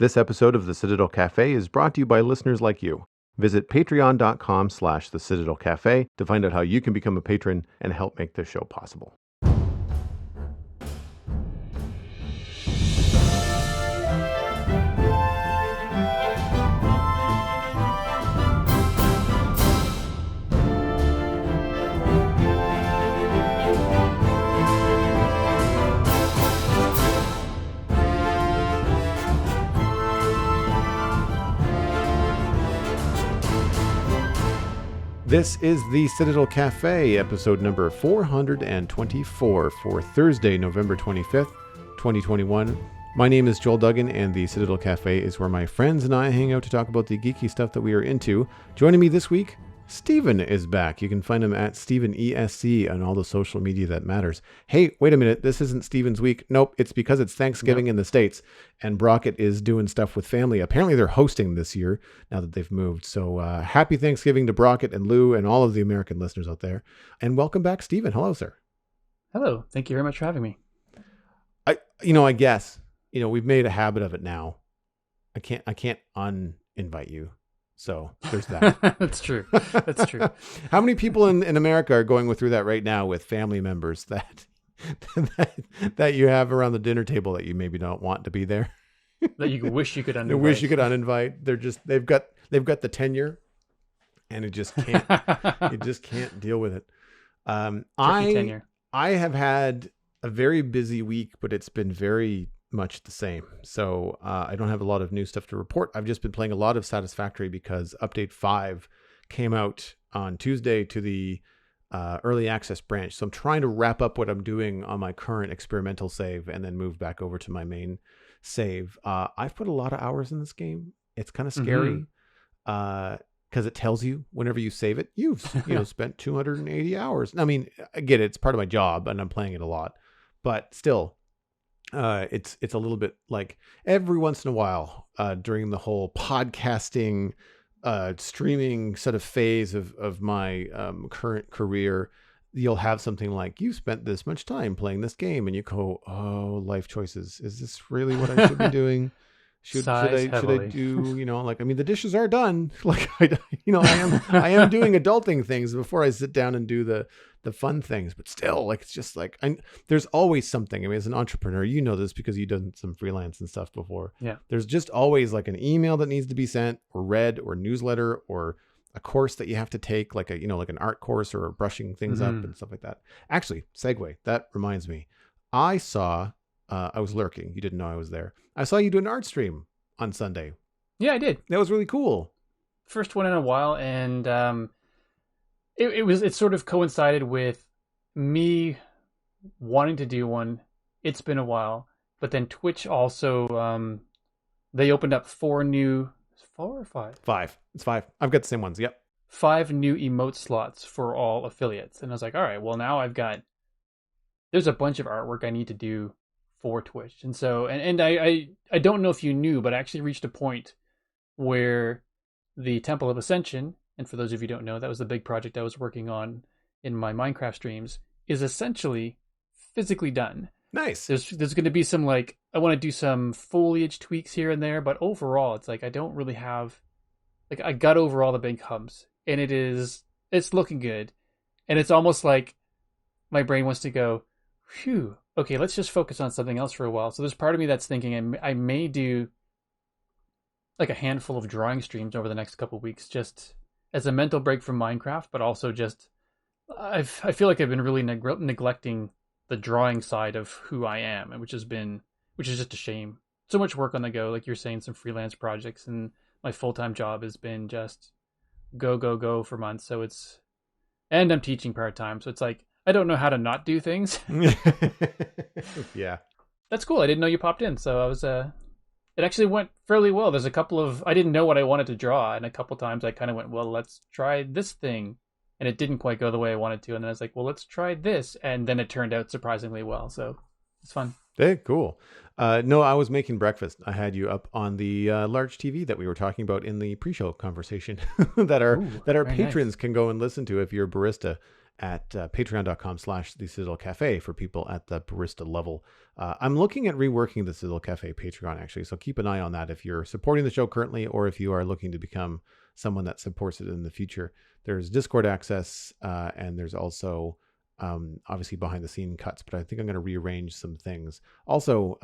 This episode of the Citadel Cafe is brought to you by listeners like you. Visit patreon.com/the Citadel Cafe to find out how you can become a patron and help make this show possible. This is the Citadel Cafe, episode number 424 for Thursday, November 25th, 2021. My name is Joel Duggan, and the Citadel Cafe is where my friends and I hang out to talk about the geeky stuff that we are into. Joining me this week, Steven is back. You can find him at StevenESC on all the social media that matters. Hey, wait a minute. This isn't Steven's week. Nope. It's because it's Thanksgiving in the States and Brockett is doing stuff with family. Apparently they're hosting this year now that they've moved. So happy Thanksgiving to Brockett and Lou and all of the American listeners out there. And welcome back, Steven. Hello, sir. Hello. Thank you very much for having me. I guess, we've made a habit of it now. I can't uninvite you. So there's that. That's true. That's true. How many people in America are going through that right now with family members that you have around the dinner table that you maybe don't want to be there? That you wish you could uninvite. They wish you could uninvite. They've got the tenure, and it just can't. You just can't deal with it. Tenure. I have had a very busy week, but it's been very much the same. So I don't have a lot of new stuff to report. I've just been playing a lot of Satisfactory because update 5 came out on Tuesday to the early access branch. So I'm trying to wrap up what I'm doing on my current experimental save and then move back over to my main save. I've put a lot of hours in this game. It's kind of scary because it tells you whenever you save it, you've spent 280 hours. I mean, I get it. It's part of my job and I'm playing it a lot, but still, it's a little bit like every once in a while during the whole podcasting streaming sort of phase of my current career, you'll have something like, you spent this much time playing this game, and you go, oh, life choices, is this really what I should be doing? Should I do, the dishes are done. Like, I am doing adulting things before I sit down and do the fun things, but still, like, it's just like, there's always something. I mean, as an entrepreneur, you know this because you've done some freelance and stuff before. Yeah. There's just always like an email that needs to be sent or read or newsletter or a course that you have to take, like like an art course or brushing things up and stuff like that. Actually, segue, that reminds me. I saw, I was lurking. You didn't know I was there. I saw you do an art stream on Sunday. Yeah, I did. That was really cool. First one in a while, and it sort of coincided with me wanting to do one. It's been a while, but then Twitch also they opened up 4 or 5? 5. It's 5. I've got the same ones. Yep. 5 new emote slots for all affiliates, and I was like, all right, well, now there's a bunch of artwork I need to do for Twitch. And so, and I don't know if you knew, but I actually reached a point where the Temple of Ascension, and for those of you who don't know, that was the big project I was working on in my Minecraft streams, is essentially physically done. Nice. There's going to be some, like, I want to do some foliage tweaks here and there, but overall, it's like I don't really have, like, I got over all the big humps, and it's looking good. And it's almost like my brain wants to go, phew, okay, let's just focus on something else for a while. So there's part of me that's thinking I may do like a handful of drawing streams over the next couple of weeks, just as a mental break from Minecraft, but also just, I feel like I've been really neglecting the drawing side of who I am, which is just a shame. So much work on the go, like you're saying, some freelance projects, and my full-time job has been just go for months. So and I'm teaching part-time. So it's like, I don't know how to not do things. Yeah. That's cool. I didn't know you popped in. So I was, it actually went fairly well. There's a couple of, I didn't know what I wanted to draw. And a couple times I kind of went, well, let's try this thing. And it didn't quite go the way I wanted to. And then I was like, well, let's try this. And then it turned out surprisingly well. So it's fun. Hey, cool. No, I was making breakfast. I had you up on the large TV that we were talking about in the pre-show conversation that our patrons can go and listen to if you're a barista. at patreon.com/the Citadel Cafe for people at the barista level. I'm looking at reworking the Citadel Cafe Patreon, actually, so keep an eye on that if you're supporting the show currently or if you are looking to become someone that supports it in the future. There's Discord access, and there's also obviously behind the scene cuts, but I think I'm going to rearrange some things. Also,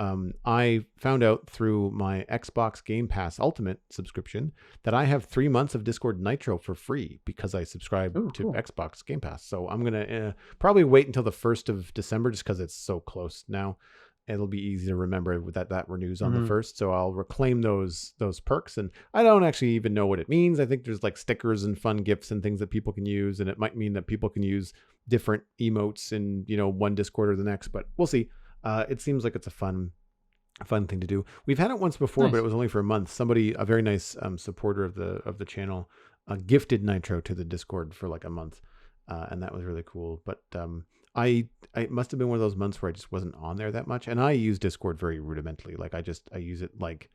I found out through my Xbox Game Pass Ultimate subscription that I have 3 months of Discord Nitro for free because I subscribe to cool. Xbox Game Pass. So I'm going to probably wait until the 1st of December just because it's so close now. It'll be easy to remember that renews on the 1st. So I'll reclaim those perks. And I don't actually even know what it means. I think there's like stickers and fun gifts and things that people can use. And it might mean that people can use different emotes in, one Discord or the next, but we'll see. It seems like it's a fun thing to do. We've had it once before, nice. But it was only for a month. Somebody, a very nice supporter of the channel, gifted Nitro to the Discord for like a month. And that was really cool. But it must have been one of those months where I just wasn't on there that much. And I use Discord very rudimentally. Like I use it like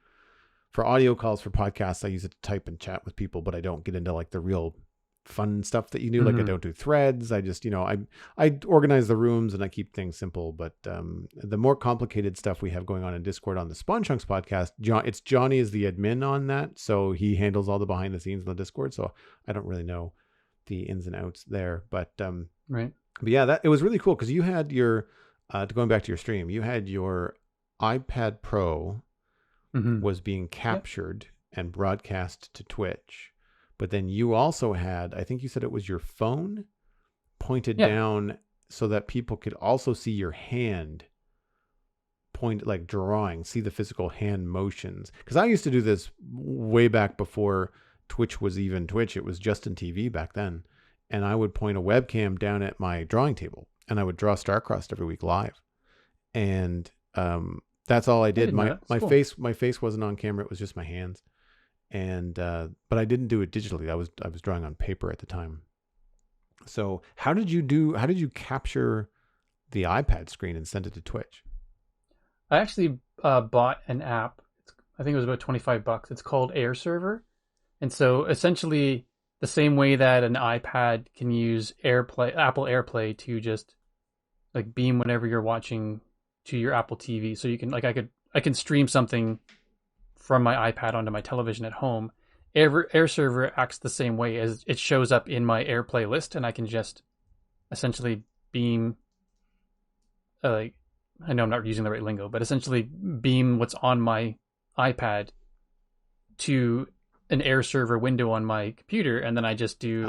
for audio calls, for podcasts. I use it to type and chat with people, but I don't get into like the real fun stuff that you do. Like I don't do threads. I just, I organize the rooms and I keep things simple. But the more complicated stuff we have going on in Discord on the Spawn Chunks podcast, Johnny is the admin on that. So he handles all the behind the scenes in the Discord. So I don't really know the ins and outs there, but right. But yeah, it was really cool because you had your, going back to your stream, you had your iPad Pro was being captured and broadcast to Twitch. But then you also had, I think you said it was your phone pointed down so that people could also see your hand point, like drawing, see the physical hand motions. Because I used to do this way back before Twitch was even Twitch. It was Justin TV back then. And I would point a webcam down at my drawing table and I would draw Starcrossed every week live. And that's all I did. My cool. face wasn't on camera. It was just my hands. And but I didn't do it digitally. I was drawing on paper at the time. So how did you capture the iPad screen and send it to Twitch? I actually bought an app. I think it was about $25. It's called AirServer. And so essentially the same way that an iPad can use Apple AirPlay to just like beam whenever you're watching to your Apple TV. So you can I can stream something from my iPad onto my television at home. AirServer acts the same way, as it shows up in my AirPlay list, and I can just essentially beam. I know I'm not using the right lingo, but essentially beam what's on my iPad to an AirServer window on my computer, and then I just do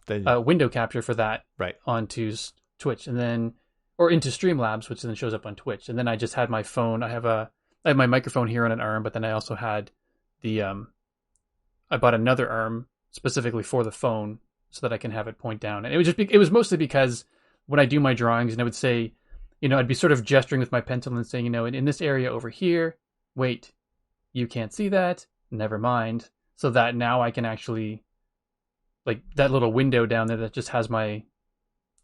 window capture for that onto Twitch, and then or into Streamlabs, which then shows up on Twitch. And then I just had my phone. I have my microphone here on an arm, but then I also had the I bought another arm specifically for the phone so that I can have it point down. And it was mostly because when I do my drawings, and I would say, I'd be sort of gesturing with my pencil and saying, in this area over here, wait, you can't see that. Never mind. So that now I can actually, like that little window down there that just has my,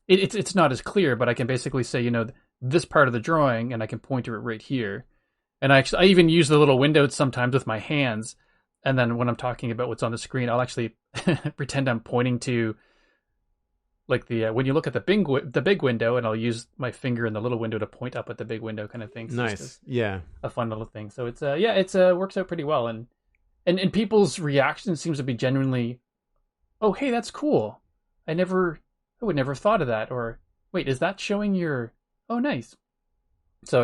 it's not as clear, but I can basically say, this part of the drawing, and I can point to it right here. And I even use the little window sometimes with my hands. And then when I'm talking about what's on the screen, I'll actually pretend I'm pointing to like when you look at the big window, and I'll use my finger in the little window to point up at the big window kind of thing. So nice. Yeah. A fun little thing. So it's works out pretty well. And people's reaction seems to be genuinely, oh, hey, that's cool. I would never have thought of that. Or wait, is that showing your, oh, nice. So,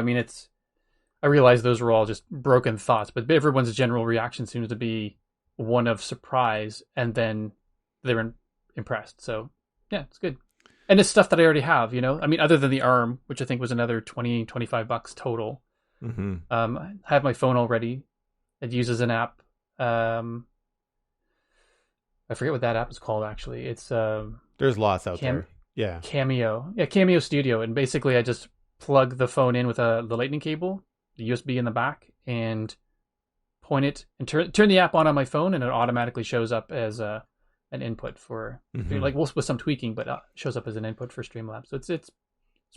I realize those were all just broken thoughts, but everyone's general reaction seems to be one of surprise, and then they're impressed. So yeah, it's good. And it's stuff that I already have, other than the arm, which I think was another $25 total. Mm-hmm. I have my phone already. It uses an app. I forget what that app is called, actually. It's there's lots out there. Yeah. Cameo. Yeah, Cameo Studio. And basically I just plug the phone in with the lightning cable, the USB in the back, and point it and turn the app on my phone, and it automatically shows up as an input for like with some tweaking, but shows up as an input for Streamlabs. So it's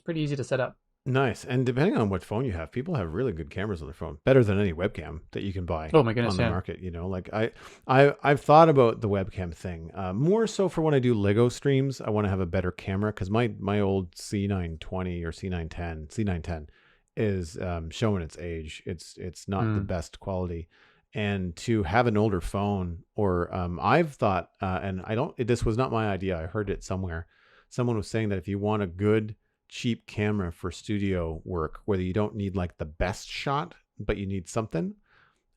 pretty easy to set up. Nice. And depending on what phone you have, people have really good cameras on their phone, better than any webcam that you can buy Oh my on goodness, the yeah. market. Like I've thought about the webcam thing more so for when I do Lego streams. I want to have a better camera because my old C920 or C910 is showing its age. It's not the Mm. best quality. And to have an older phone, or I've thought, and I don't. This was not my idea. I heard it somewhere. Someone was saying that if you want a good cheap camera for studio work, whether you don't need like the best shot, but you need something,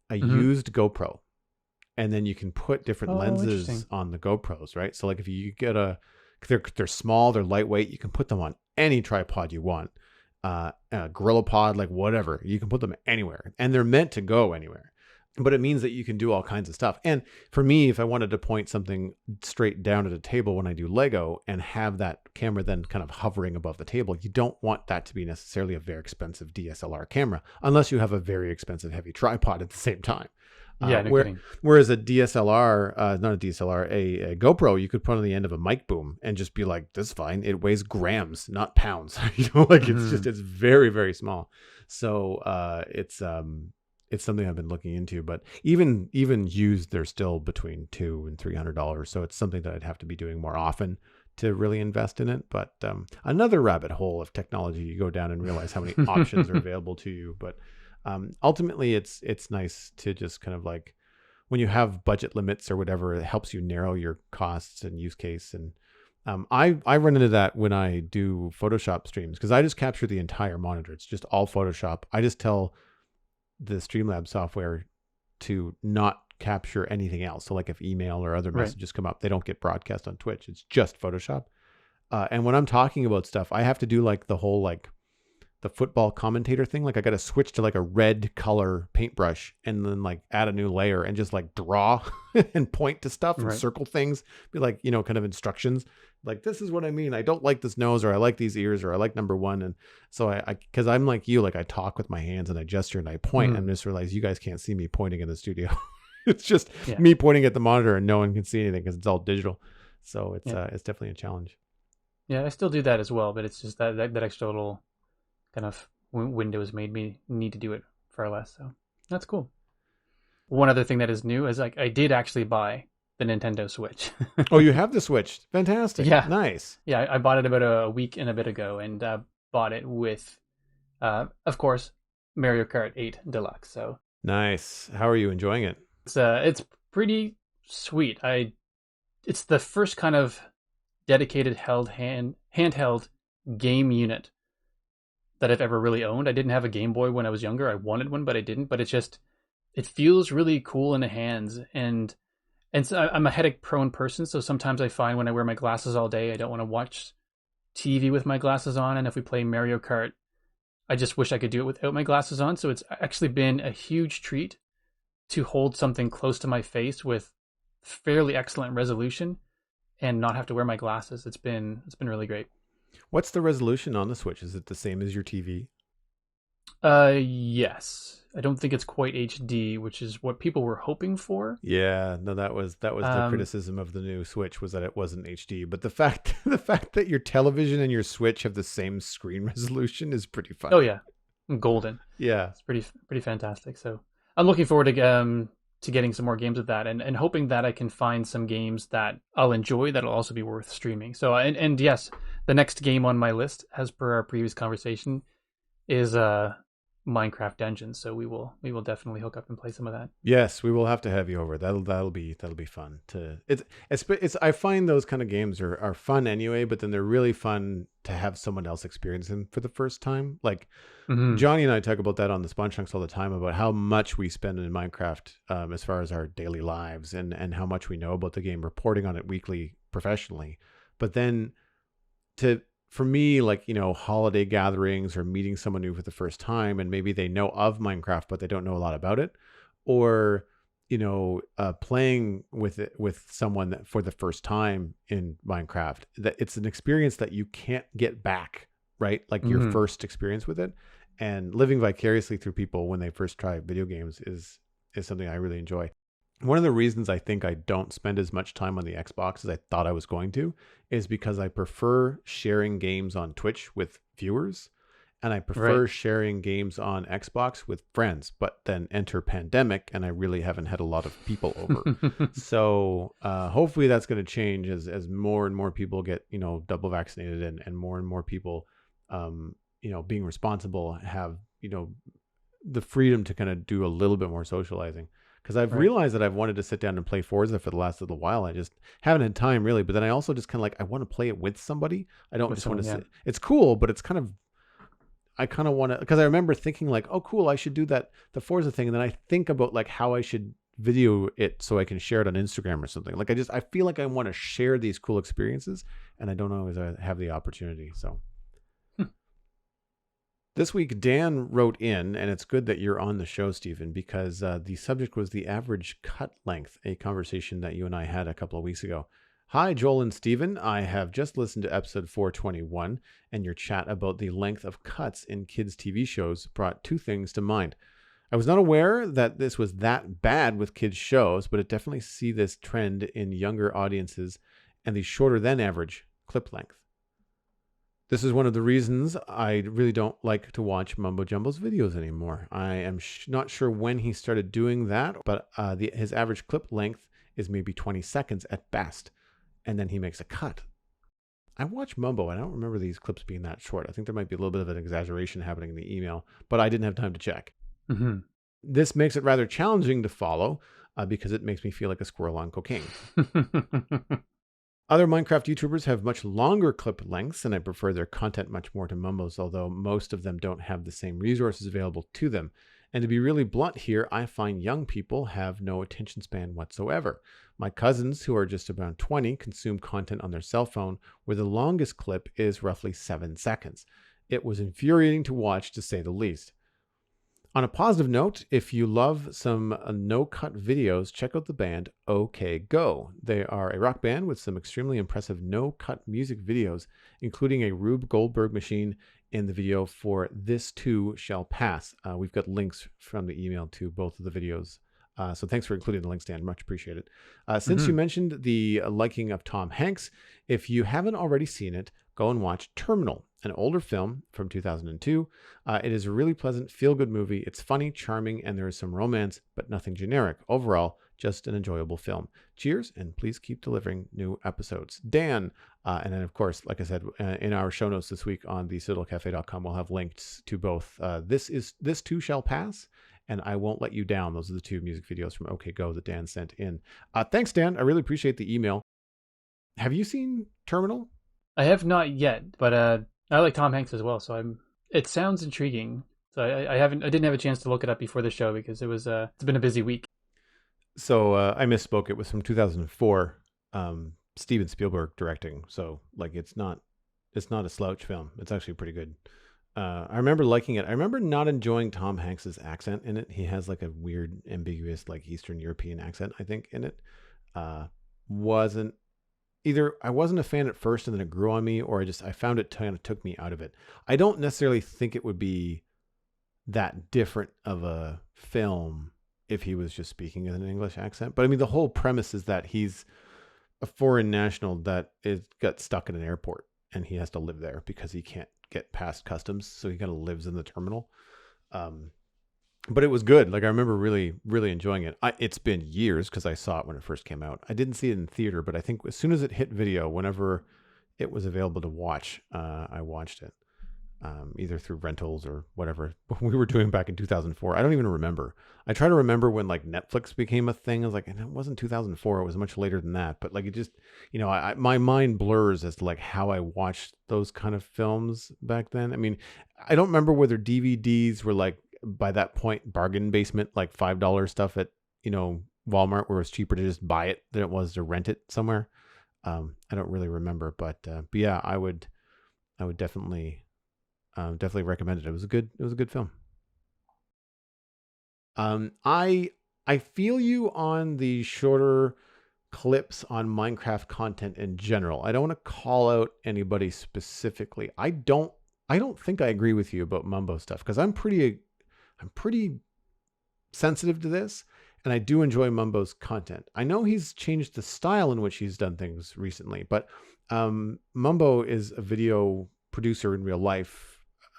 a Hmm. used GoPro. And then you can put different Oh, lenses interesting. on the GoPros, right? So like if you get they're small, they're lightweight, you can put them on any tripod you want. A gorilla pod, like whatever, you can put them anywhere, and they're meant to go anywhere. But it means that you can do all kinds of stuff. And for me, if I wanted to point something straight down at a table when I do Lego and have that camera then kind of hovering above the table, you don't want that to be necessarily a very expensive DSLR camera, unless you have a very expensive heavy tripod at the same time. Yeah, no Where kidding. Whereas a DSLR, not a DSLR, a GoPro, you could put on the end of a mic boom and just be like, "This is fine. It weighs grams, not pounds." Like Hmm. it's very very small. So it's something I've been looking into. But even used, they're still between $200 and $300. So it's something that I'd have to be doing more often to really invest in it. But another rabbit hole of technology you go down and realize how many options are available to you. But ultimately, it's nice to just kind of like when you have budget limits or whatever, it helps you narrow your costs and use case. And I run into that when I do Photoshop streams because I just capture the entire monitor. It's just all Photoshop. I just tell the Streamlabs software to not capture anything else. So like if email or other Right. messages come up, they don't get broadcast on Twitch. It's just Photoshop. And when I'm talking about stuff, I have to do like the whole like the football commentator thing. Like I got to switch to like a red color paintbrush and then like add a new layer and just like draw and point to stuff and Right. circle things, be like, kind of instructions. Like, this is what I mean. I don't like this nose, or I like these ears, or I like number one. And so cause I'm like you, like I talk with my hands and I gesture and I point and Mm. just realize you guys can't see me pointing in the studio. It's just Yeah. me pointing at the monitor and no one can see anything because it's all digital. So Yeah. it's definitely a challenge. Yeah. I still do that as well, but it's just that extra little kind of windows made me need to do it far less. So that's cool. One other thing that is new is like I did actually buy the Nintendo Switch. Oh, you have the Switch. Fantastic. Yeah. Nice. Yeah. I bought it about a week and a bit ago and bought it with, of course, Mario Kart 8 Deluxe. So Nice. How are you enjoying it? it's pretty sweet. It's the first kind of dedicated handheld game unit that I've ever really owned. I didn't have a Game Boy when I was younger. I wanted one, but I didn't. But it feels really cool in the hands, and so I'm a headache prone person. So sometimes I find when I wear my glasses all day, I don't want to watch TV with my glasses on. And if we play Mario Kart, I just wish I could do it without my glasses on. So it's actually been a huge treat to hold something close to my face with fairly excellent resolution and not have to wear my glasses. It's been really great. What's the resolution on the Switch? Is it the same as your TV? Yes. I don't think it's quite HD, which is what people were hoping for. Yeah, no, that was the Um, criticism of the new Switch was that it wasn't HD. But the fact that your television and your Switch have the same screen resolution is pretty oh funny. yeah, golden. Yeah. It's pretty fantastic. So I'm looking forward to getting some more games of that, and hoping that I can find some games that I'll enjoy that'll also be worth streaming. So and yes, the next game on my list, as per our previous conversation, is Minecraft Dungeons. So we will definitely hook up and play some of that. Yes, we will have to have you over. That'll be fun to it's I find those kind of games are fun anyway, but then they're really fun to have someone else experience them for the first time. Like Hmm. Johnny and I talk about that on the Spawn Chunks all the time about how much we spend in Minecraft as far as our daily lives and how much we know about the game, reporting on it weekly professionally. But then to for me, like, holiday gatherings or meeting someone new for the first time, and maybe they know of Minecraft, but they don't know a lot about it, or playing with it with someone that for the first time in Minecraft, that it's an experience that you can't get back, right? Like your Hmm. first experience with it, and living vicariously through people when they first try video games is something I really enjoy. One of the reasons I think I don't spend as much time on the Xbox as I thought I was going to is because I prefer sharing games on Twitch with viewers. and I Right. prefer sharing games on Xbox with friends. But then enter pandemic, and I really haven't had a lot of people over. So hopefully that's going to change as more and more people get, double vaccinated, and more people, being responsible, have, the freedom to kind of do a little bit more socializing. Because I've Right. realized that I've wanted to sit down and play Forza for the last little while. I just haven't had time really. But then I also just kind of like, I want to play it with somebody. I don't With just want someone, to yeah. sit. It's cool, but it's kind of, I kind of want to, because I remember thinking like, oh, cool, I should do the Forza thing. And then I think about like how I should video it so I can share it on Instagram or something. Like I feel like I want to share these cool experiences, and I don't always have the opportunity. So this week, Dan wrote in, and it's good that you're on the show, Stephen, because the subject was the average cut length, a conversation that you and I had a couple of weeks ago. Hi, Joel and Stephen. I have just listened to episode 421, and your chat about the length of cuts in kids' TV shows brought two things to mind. I was not aware that this was that bad with kids' shows, but I definitely see this trend in younger audiences and the shorter than average clip length. This is one of the reasons I really don't like to watch Mumbo Jumbo's videos anymore. I am not sure when he started doing that, but his average clip length is maybe 20 seconds at best, and then he makes a cut. I watch Mumbo. I don't remember these clips being that short. I think there might be a little bit of an exaggeration happening in the email, but I didn't have time to check. Mm-hmm. This makes it rather challenging to follow because it makes me feel like a squirrel on cocaine. Other Minecraft YouTubers have much longer clip lengths, and I prefer their content much more to Mumbo's, although most of them don't have the same resources available to them. And to be really blunt here, I find young people have no attention span whatsoever. My cousins, who are just around 20, consume content on their cell phone, where the longest clip is roughly 7 seconds. It was infuriating to watch, to say the least. On a positive note, if you love some no-cut videos, check out the band OK Go. They are a rock band with some extremely impressive no-cut music videos, including a Rube Goldberg machine in the video for This Too Shall Pass. We've got links from the email to both of the videos. So thanks for including the links, Dan. Much appreciated. Since you mentioned the liking of Tom Hanks, if you haven't already seen it, go and watch Terminal, an older film from 2002. It is a really pleasant, feel-good movie. It's funny, charming, and there is some romance, but nothing generic. Overall, just an enjoyable film. Cheers, and please keep delivering new episodes. Dan, and then, of course, like I said, in our show notes this week on the citadelcafe.com, we'll have links to both This Too Shall Pass and I Won't Let You Down. Those are the two music videos from OK Go that Dan sent in. Thanks, Dan. I really appreciate the email. Have you seen Terminal? I have not yet, but I like Tom Hanks as well, so it sounds intriguing. So I didn't have a chance to look it up before the show because it's been a busy week. So I misspoke. It was from 2004. Steven Spielberg directing. So like it's not a slouch film. It's actually pretty good. I remember liking it. I remember not enjoying Tom Hanks's accent in it. He has like a weird, ambiguous, like Eastern European accent, I think, in it. Wasn't either. I wasn't a fan at first, and then it grew on me, or I found it kind of took me out of it. I don't necessarily think it would be that different of a film if he was just speaking in an English accent. But I mean, the whole premise is that he's a foreign national that got stuck in an airport, and he has to live there because he can't get past customs, so he kind of lives in the terminal. But it was good. Like I remember really, really enjoying it. It's been years because I saw it when it first came out. I didn't see it in theater, but I think as soon as it hit video, whenever it was available to watch, I watched it. Either through rentals or whatever we were doing back in 2004. I don't even remember. I try to remember when like Netflix became a thing. I was like, and it wasn't 2004. It was much later than that. But like it just, my mind blurs as to like how I watched those kind of films back then. I mean, I don't remember whether DVDs were like by that point bargain basement, like $5 stuff at Walmart, where it was cheaper to just buy it than it was to rent it somewhere. I don't really remember, but yeah, I would definitely recommend it. It was a good film. I feel you on the shorter clips on Minecraft content in general. I don't want to call out anybody specifically. I don't think I agree with you about Mumbo stuff because I'm pretty sensitive to this, and I do enjoy Mumbo's content. I know he's changed the style in which he's done things recently, but Mumbo is a video producer in real life.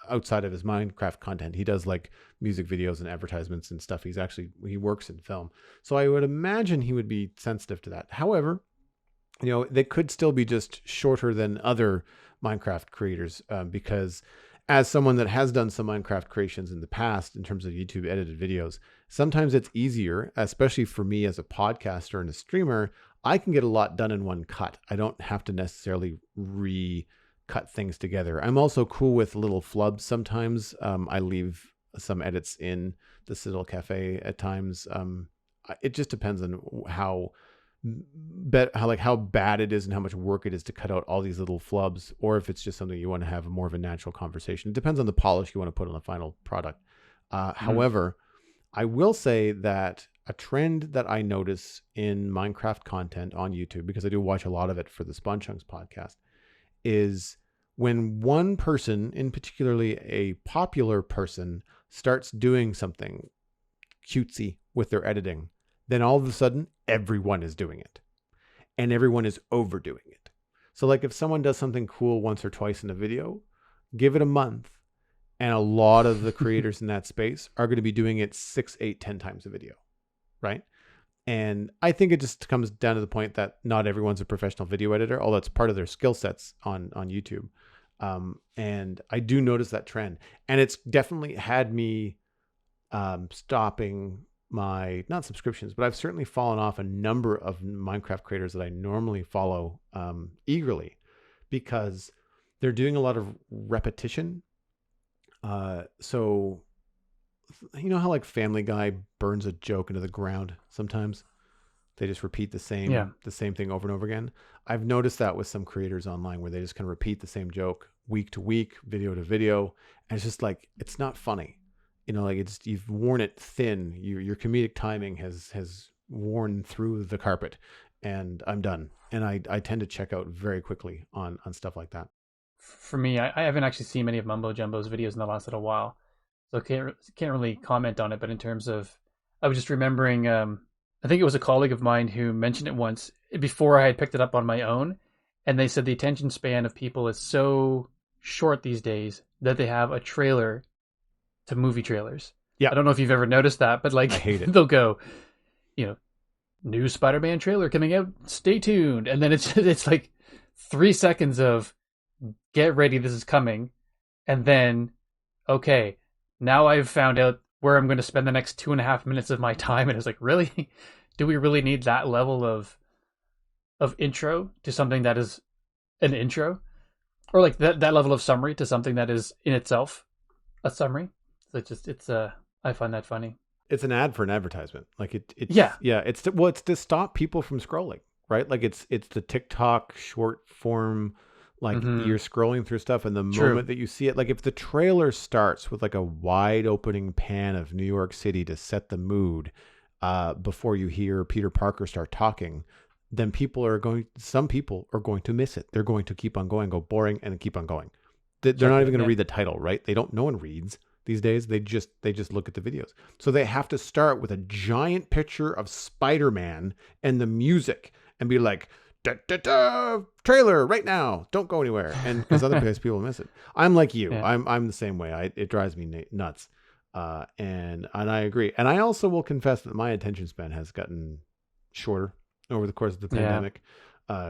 outside of his Minecraft content. He does like music videos and advertisements and stuff. He works in film. So I would imagine he would be sensitive to that. However, they could still be just shorter than other Minecraft creators, because as someone that has done some Minecraft creations in the past in terms of YouTube edited videos, sometimes it's easier, especially for me as a podcaster and a streamer. I can get a lot done in one cut. I don't have to necessarily cut things together. I'm also cool with little flubs sometimes. I leave some edits in the Citadel Cafe at times. It just depends on how bad it is and how much work it is to cut out all these little flubs, or if it's just something you want to have more of a natural conversation. It depends on the polish you want to put on the final product. However, I will say that a trend that I notice in Minecraft content on YouTube, because I do watch a lot of it for the Spawn Chunks podcast, is when one person, in particularly a popular person, starts doing something cutesy with their editing, then all of a sudden everyone is doing it and everyone is overdoing it. So like if someone does something cool once or twice in a video, give it a month and a lot of the creators in that space are going to be doing it 6, 8, 10 times a video, right? And I think it just comes down to the point that not everyone's a professional video editor, although it's part of their skill sets on YouTube. And I do notice that trend, and it's definitely had me stopping my, not subscriptions, but I've certainly fallen off a number of Minecraft creators that I normally follow eagerly, because they're doing a lot of repetition. So you know how like Family Guy burns a joke into the ground sometimes? They just repeat the same thing over and over again. I've noticed that with some creators online where they just kind of repeat the same joke week to week, video to video. And it's just like, it's not funny. Like you've worn it thin. Your comedic timing has worn through the carpet, and I'm done. And I tend to check out very quickly on stuff like that. For me, I haven't actually seen many of Mumbo Jumbo's videos in the last little while, so can't really comment on it. But in terms of, I was just remembering, I think it was a colleague of mine who mentioned it once before I had picked it up on my own, and they said the attention span of people is so short these days that they have a trailer to movie trailers. Yeah. I don't know if you've ever noticed that, but like, I hate it. They'll go, new Spider-Man trailer coming out, stay tuned. And then it's like 3 seconds of get ready, this is coming. And then, okay, now I've found out where I'm going to spend the next 2.5 minutes of my time. And it's like, really? Do we really need that level of intro to something that is an intro? Or like that level of summary to something that is in itself a summary? So I find that funny. It's an ad for an advertisement. Like it's to stop people from scrolling, right? Like it's the TikTok short form, like you're scrolling through stuff, and the moment that you see it, like if the trailer starts with like a wide opening pan of New York City to set the mood, before you hear Peter Parker start talking, then some people are going to miss it. They're going to keep on going, go boring, and keep on going. They're not even going to read the title, right? No one reads these days. They just look at the videos. So they have to start with a giant picture of Spider-Man and the music and be like, da, da, da, trailer right now, don't go anywhere. And because otherwise people miss it. I'm like you. Yeah. I'm the same way. It drives me nuts. And I agree. And I also will confess that my attention span has gotten shorter over the course of the pandemic.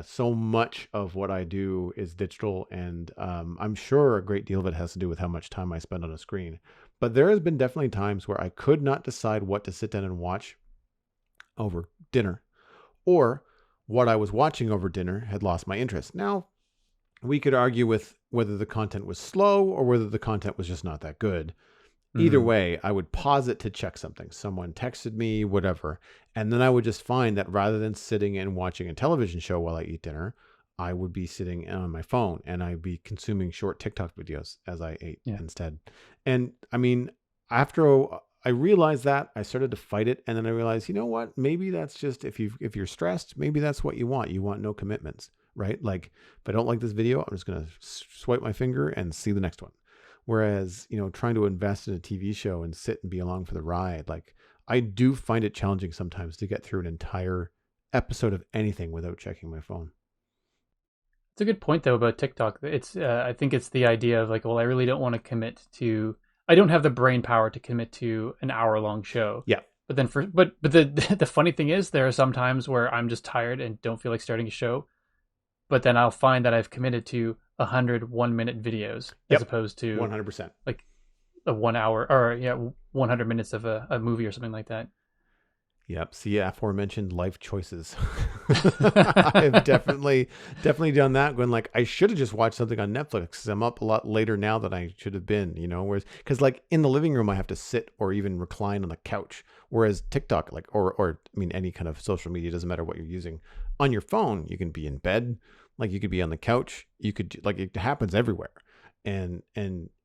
So much of what I do is digital, and I'm sure a great deal of it has to do with how much time I spend on a screen. But there has been definitely times where I could not decide what to sit down and watch over dinner, or what I was watching over dinner had lost my interest. Now, we could argue with whether the content was slow or whether the content was just not that good. Either way, I would pause it to check something. Someone texted me, whatever. And then I would just find that rather than sitting and watching a television show while I eat dinner, I would be sitting on my phone and I'd be consuming short TikTok videos as I ate instead. And I mean, after I realized that, I started to fight it. And then I realized, you know what? Maybe that's just, if you're stressed, maybe that's what you want. You want no commitments, right? Like if I don't like this video, I'm just going to swipe my finger and see the next one. Whereas, trying to invest in a TV show and sit and be along for the ride, like I do find it challenging sometimes to get through an entire episode of anything without checking my phone. It's a good point though about TikTok. It's I think it's the idea of like, well, I really don't want to commit to. I don't have the brain power to commit to an hour-long show. Yeah. But then but the the funny thing is, there are some times where I'm just tired and don't feel like starting a show. But then I'll find that I've committed to 100 1-minute videos as opposed to 100%. like a 1 hour or 100 minutes of a movie or something like that. Yep. See, aforementioned life choices. I've definitely done that. When like I should have just watched something on Netflix, 'cause I'm up a lot later now than I should have been. Whereas because like in the living room I have to sit or even recline on the couch, whereas TikTok like or I mean any kind of social media, doesn't matter what you're using. On your phone, you can be in bed, like you could be on the couch. You could like it happens everywhere, and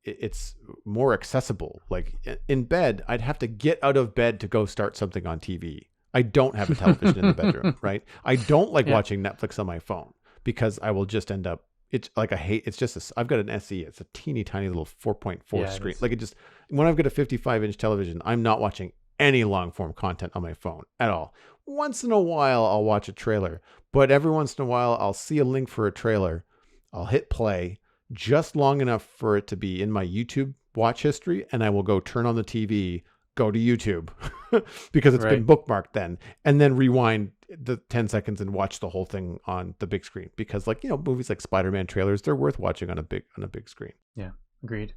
it's more accessible. Like in bed, I'd have to get out of bed to go start something on TV. I don't have a television in the bedroom, right? I don't like watching Netflix on my phone because I will just end up, it's like it's just, I've got an SE. It's a teeny tiny little 4.4 screen. Like when I've got a 55-inch television, I'm not watching any long form content on my phone at all. Once in a while, I'll watch a trailer, but every once in a while, I'll see a link for a trailer. I'll hit play just long enough for it to be in my YouTube watch history, and I will go turn on the TV, go to YouTube because it's been bookmarked then, and then rewind the 10 seconds and watch the whole thing on the big screen because like, movies like Spider-Man trailers, they're worth watching on a big screen. Yeah, agreed.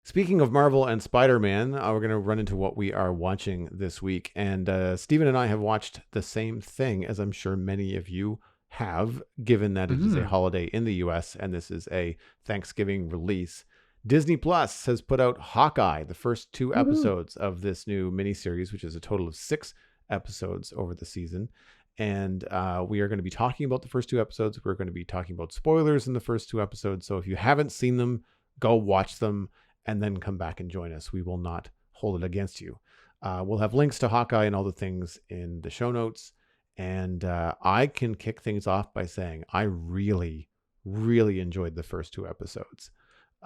Speaking of Marvel and Spider-Man, we're going to run into what we are watching this week. And Steven and I have watched the same thing, as I'm sure many of you have, given that it is a holiday in the US and this is a Thanksgiving release. Disney Plus has put out Hawkeye, the first 2 episodes of this new miniseries, which is a total of 6 episodes over the season. And we are going to be talking about the first 2 episodes. We're going to be talking about spoilers in the first 2 episodes. So if you haven't seen them, go watch them and then come back and join us. We will not hold it against you. We'll have links to Hawkeye and all the things in the show notes. And I can kick things off by saying I really, really enjoyed the first 2 episodes.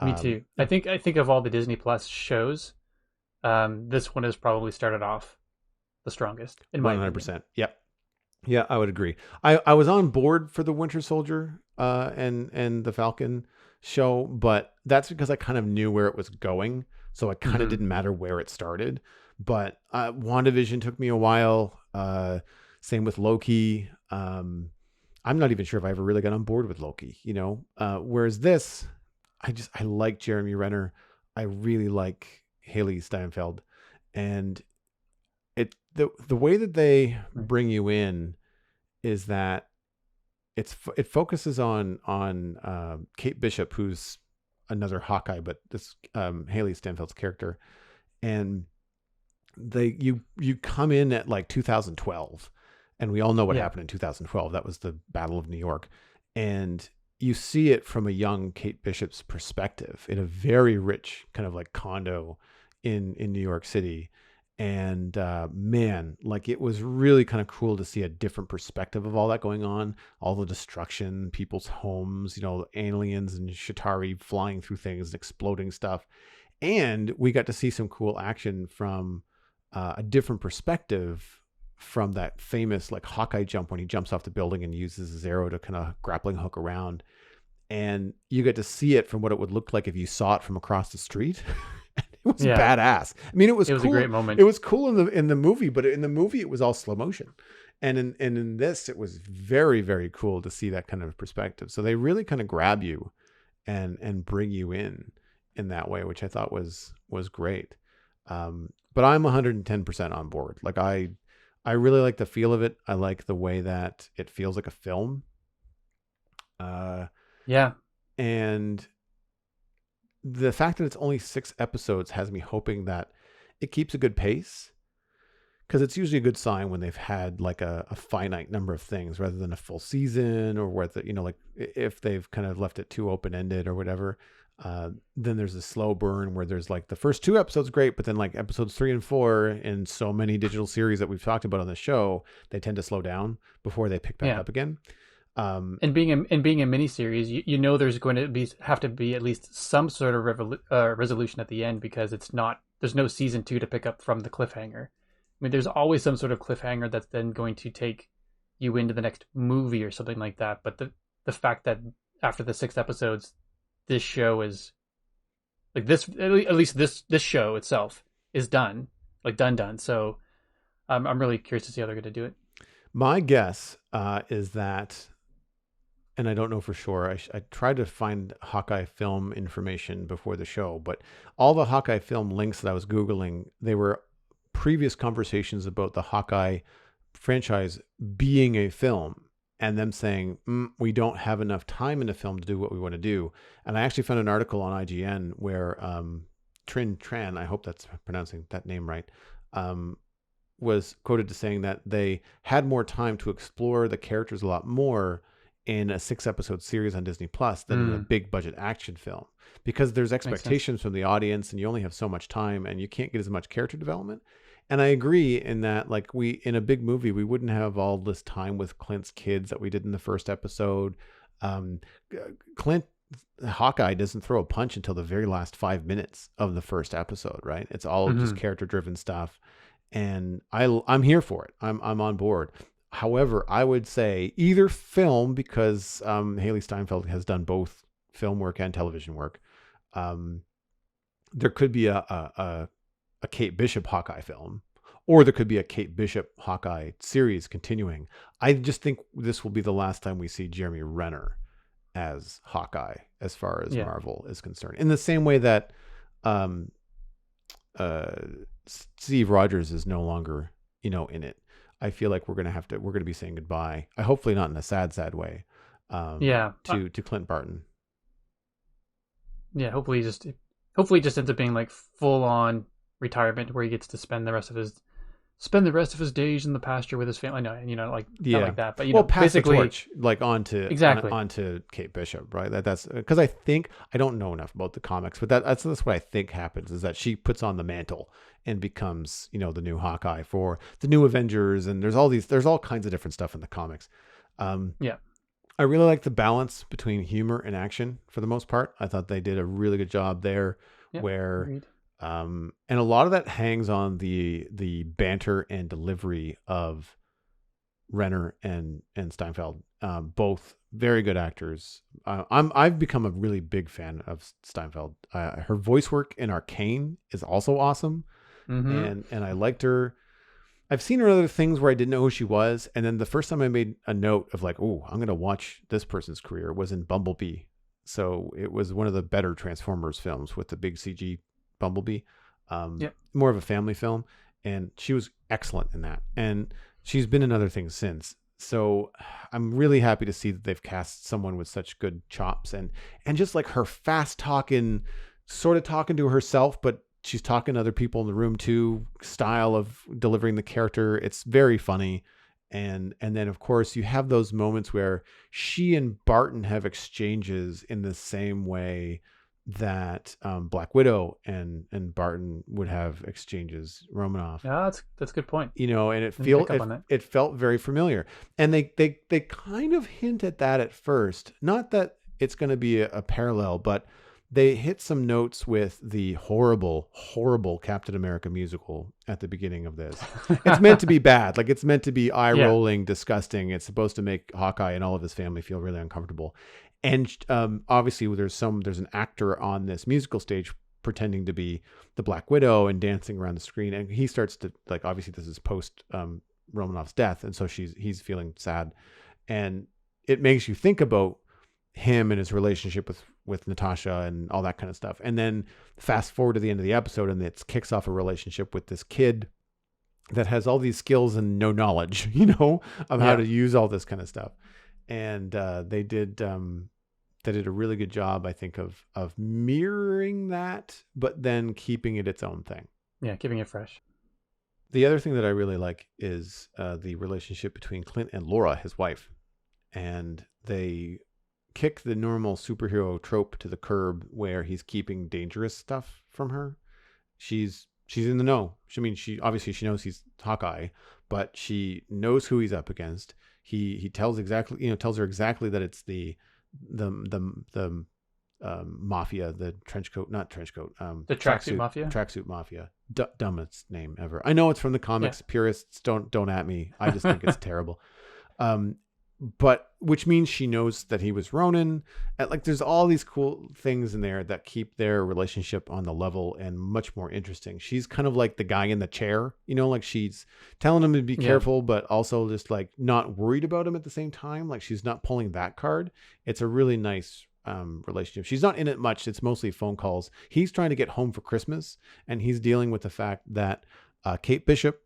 Me too. I think of all the Disney Plus shows, this one has probably started off the strongest in my 100%. Opinion. Yep. Yeah, I would agree. I was on board for the Winter Soldier and the Falcon show, but that's because I kind of knew where it was going, so it kind of didn't matter where it started. But WandaVision took me a while. Same with Loki. I'm not even sure if I ever really got on board with Loki, whereas this, I like Jeremy Renner. I really like Haley Steinfeld, and the way that they bring you in is that it focuses on Kate Bishop, who's another Hawkeye, but this Haley Steinfeld's character, and you come in at like 2012, and we all know what happened in 2012. That was the Battle of New York, and you see it from a young Kate Bishop's perspective in a very rich kind of like condo in New York City. And man, like it was really kind of cool to see a different perspective of all that going on, all the destruction, people's homes, aliens and Shatari flying through things and exploding stuff. And we got to see some cool action from a different perspective from that famous like Hawkeye jump when he jumps off the building and uses his arrow to kind of grappling hook around. And you get to see it from what it would look like if you saw it from across the street. It was badass. I mean, it was cool. A great moment. It was cool in the movie, but in the movie it was all slow motion. And in this, it was very, very cool to see that kind of perspective. So they really kind of grab you and bring you in that way, which I thought was great. But I'm 110% on board. Like I really like the feel of it. I like the way that it feels like a film. And the fact that it's only 6 episodes has me hoping that it keeps a good pace, because it's usually a good sign when they've had like a finite number of things rather than a full season, or whether, like if they've kind of left it too open-ended or whatever. Then there's a slow burn where there's like the first 2 episodes great, but then like episodes 3 and 4 in so many digital series that we've talked about on the show, they tend to slow down before they pick back up again. And being a miniseries, there's going to have to be at least some sort of resolution at the end, because there's no season 2 to pick up from the cliffhanger. I mean, there's always some sort of cliffhanger that's then going to take you into the next movie or something like that. But the fact that after the 6 episodes, this show is like this. At least this show itself is done, like done. So I'm really curious to see how they're going to do it. My guess is that, and I don't know for sure. I tried to find Hawkeye Film information before the show, but all the Hawkeye Film links that I was Googling, they were previous conversations about the Hawkeye franchise being a film and them saying, we don't have enough time in the film to do what we want to do. And I actually found an article on IGN where Trin Tran, I hope that's pronouncing that name right, was quoted as saying that they had more time to explore the characters a lot more in a 6-episode series on Disney Plus than in a big budget action film, because there's expectations from the audience and you only have so much time and you can't get as much character development. And I agree in that, like, in a big movie, we wouldn't have all this time with Clint's kids that we did in the first episode. Clint Hawkeye doesn't throw a punch until the very last 5 minutes of the first episode, right? It's all just character driven stuff. And I'm here for it. I'm on board. However, I would say either film, because Haley Steinfeld has done both film work and television work. There could be a Kate Bishop Hawkeye film, or there could be a Kate Bishop Hawkeye series continuing. I just think this will be the last time we see Jeremy Renner as Hawkeye, as far as Marvel is concerned. In the same way that Steve Rogers is no longer, in it. I feel like we're going to be saying goodbye. Hopefully not in a sad way. To Clint Barton. Yeah. Hopefully it just ends up being like full on retirement where he gets to spend the rest of his days in the pasture with his family. No, not like that, but pass basically the torch like onto Kate Bishop, right? That's because I don't know enough about the comics, but that's what I think happens, is that she puts on the mantle and becomes, the new Hawkeye for the new Avengers, and there's all kinds of different stuff in the comics. I really like the balance between humor and action for the most part. I thought they did a really good job there, where. Agreed. And a lot of that hangs on the banter and delivery of Renner and Steinfeld, both very good actors. I've become a really big fan of Steinfeld. Her voice work in Arcane is also awesome, and I liked her. I've seen her in other things where I didn't know who she was, and then the first time I made a note of like, oh, I'm gonna watch this person's career, was in Bumblebee. So it was one of the better Transformers films with the big CG Bumblebee, more of a family film, and she was excellent in that, and she's been in other things since. So I'm really happy to see that they've cast someone with such good chops, and just like her fast talking, sort of talking to herself, but she's talking to other people in the room too, style of delivering the character. It's very funny. And then of course you have those moments where she and Barton have exchanges in the same way that Black Widow and Barton would have exchanges. Romanoff. Yeah, that's a good point. And it felt very familiar. And they kind of hint at that at first. Not that it's going to be a parallel, but they hit some notes with the horrible, horrible Captain America musical at the beginning of this. It's meant to be bad. Like, it's meant to be eye-rolling, disgusting. It's supposed to make Hawkeye and all of his family feel really uncomfortable. And obviously there's an actor on this musical stage pretending to be the Black Widow and dancing around the screen. And he starts to, like, obviously this is post Romanoff's death. And so he's feeling sad. And it makes you think about him and his relationship with Natasha and all that kind of stuff. And then fast forward to the end of the episode, and it kicks off a relationship with this kid that has all these skills and no knowledge, of how to use all this kind of stuff. And they did a really good job, I think, of mirroring that, but then keeping it its own thing. Yeah, keeping it fresh. The other thing that I really like is the relationship between Clint and Laura, his wife. And they kick the normal superhero trope to the curb where he's keeping dangerous stuff from her. She's in the know. She obviously knows he's Hawkeye, but she knows who he's up against. He tells her exactly that it's the mafia, the tracksuit mafia. Dumbest name ever. I know it's from the comics. Purists don't at me. I just think it's terrible. but which means she knows that he was Ronin. And like, there's all these cool things in there that keep their relationship on the level and much more interesting. She's kind of like the guy in the chair, like she's telling him to be careful, but also just like not worried about him at the same time. Like she's not pulling that card. It's a really nice relationship. She's not in it much. It's mostly phone calls. He's trying to get home for Christmas, and he's dealing with the fact that Kate Bishop,